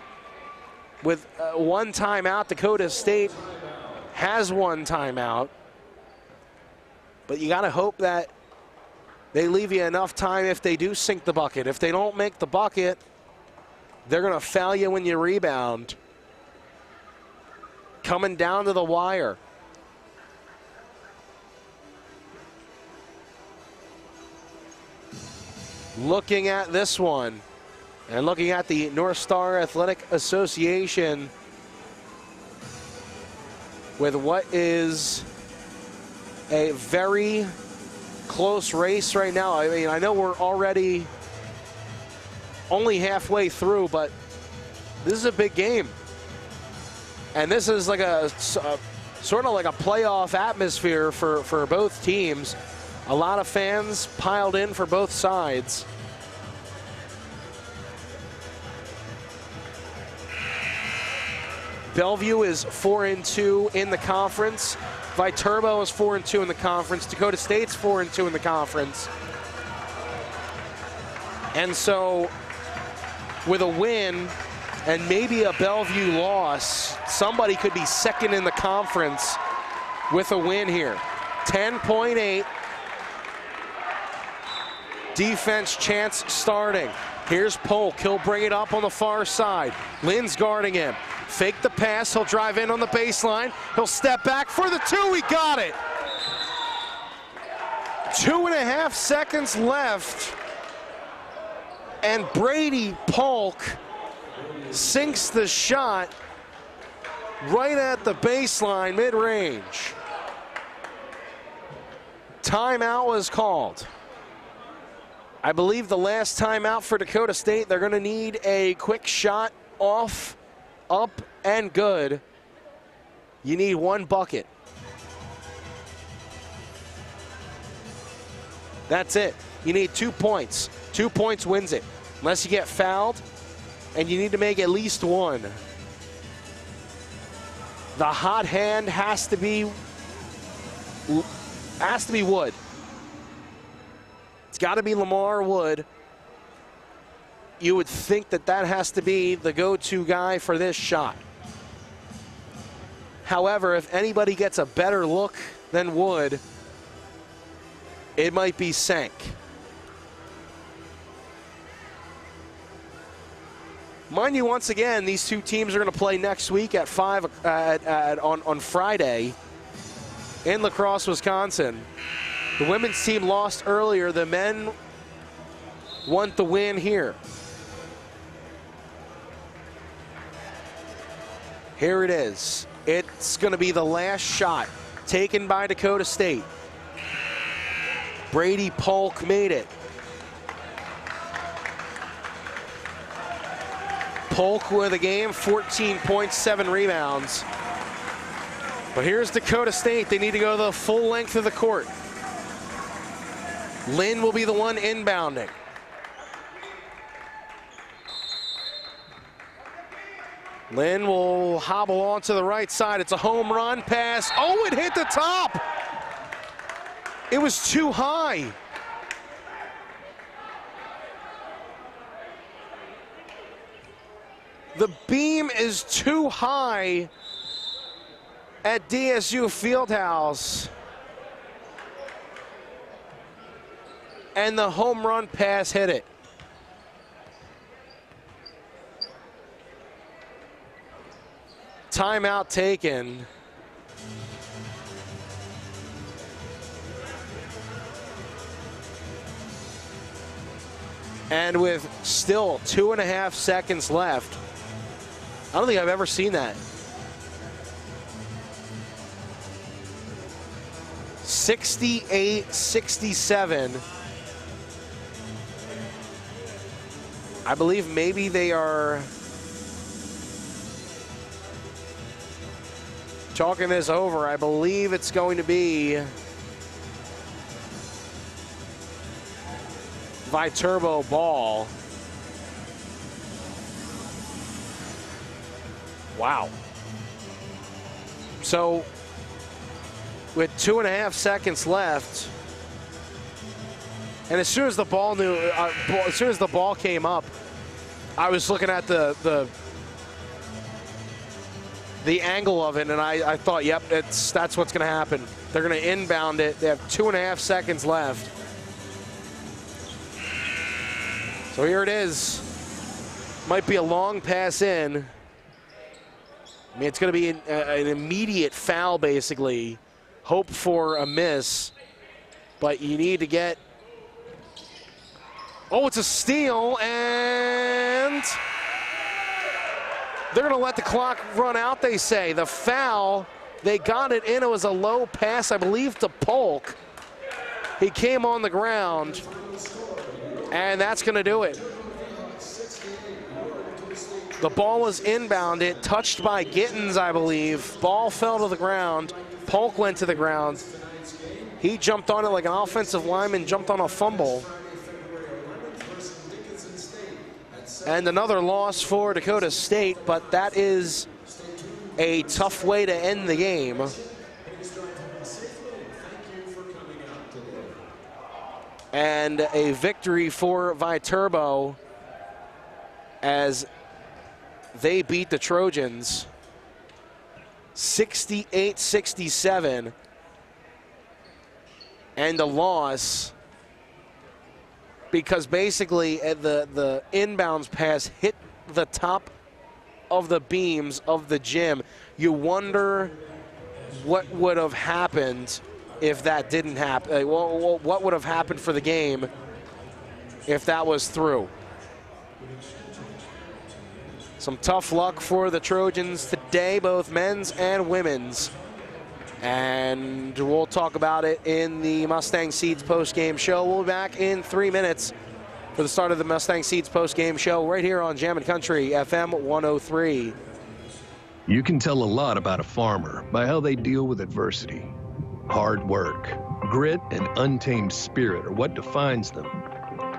with one timeout, Dakota State has one timeout. But you got to hope that they leave you enough time if they do sink the bucket. If they don't make the bucket, they're going to foul you when you rebound. Coming down to the wire. Looking at this one and looking at the North Star Athletic Association with what is a very close race right now. I mean, I know we're already only halfway through, but this is a big game. And this is like a sort of like a playoff atmosphere for both teams. A lot of fans piled in for both sides. Bellevue is 4-2 in the conference. Viterbo is 4-2 in the conference. Dakota State's 4-2 in the conference. And so with a win and maybe a Bellevue loss, somebody could be second in the conference with a win here. 10.8. Defense chance starting. Here's Polk. He'll bring it up on the far side. Lynn's guarding him. Fake the pass. He'll drive in on the baseline. He'll step back for the 2. He got it. 2.5 seconds left. And Brady Polk sinks the shot right at the baseline, mid-range. Timeout was called. I believe the last timeout for Dakota State, they're going to need a quick shot off, up, and good. You need one bucket. That's it. You need 2 points. 2 points wins it. Unless you get fouled, and you need to make at least one. The hot hand has to be Wood. It's got to be Lamar Wood. You would think that that has to be the go-to guy for this shot. However, if anybody gets a better look than Wood, it might be Sank. Mind you, once again, these two teams are going to play next week at 5 on Friday in La Crosse, Wisconsin. The women's team lost earlier. The men want the win here. Here it is. It's going to be the last shot taken by Dakota State. Brady Polk made it. Polk with a game, 14 points, 7 rebounds. But here's Dakota State. They need to go the full length of the court. Lynn will be the one inbounding. Lynn will hobble on to the right side. It's a home run pass. Oh, it hit the top. It was too high. The beam is too high at DSU Fieldhouse. And the home run pass hit it. Timeout taken. And with still 2.5 seconds left, I don't think I've ever seen that. 68-67. I believe maybe they are chalking this over. I believe it's going to be Viterbo ball. Wow. So with 2.5 seconds left, and as soon as the ball came up, I was looking at the angle of it, and I thought, yep, that's what's going to happen. They're going to inbound it. They have 2.5 seconds left. So here it is. Might be a long pass in. I mean, it's going to be an immediate foul, basically. Hope for a miss, but you need to get. Oh, it's a steal, and they're going to let the clock run out, they say. The foul, they got it in. It was a low pass, I believe, to Polk. He came on the ground, and that's going to do it. The ball was inbounded, touched by Gittens, I believe. Ball fell to the ground. Polk went to the ground. He jumped on it like an offensive lineman jumped on a fumble. And another loss for Dakota State, but that is a tough way to end the game. And a victory for Viterbo as they beat the Trojans 68-67, and a loss because basically the inbounds pass hit the top of the beams of the gym. You wonder what would have happened if that didn't happen. What would have happened for the game if that was through? Some tough luck for the Trojans today, both men's and women's. And we'll talk about it in the Mustang Seeds post-game show. We'll be back in 3 minutes for the start of the Mustang Seeds post-game show right here on Jammin' Country FM 103. You can tell a lot about a farmer by how they deal with adversity. Hard work, grit, and untamed spirit are what defines them.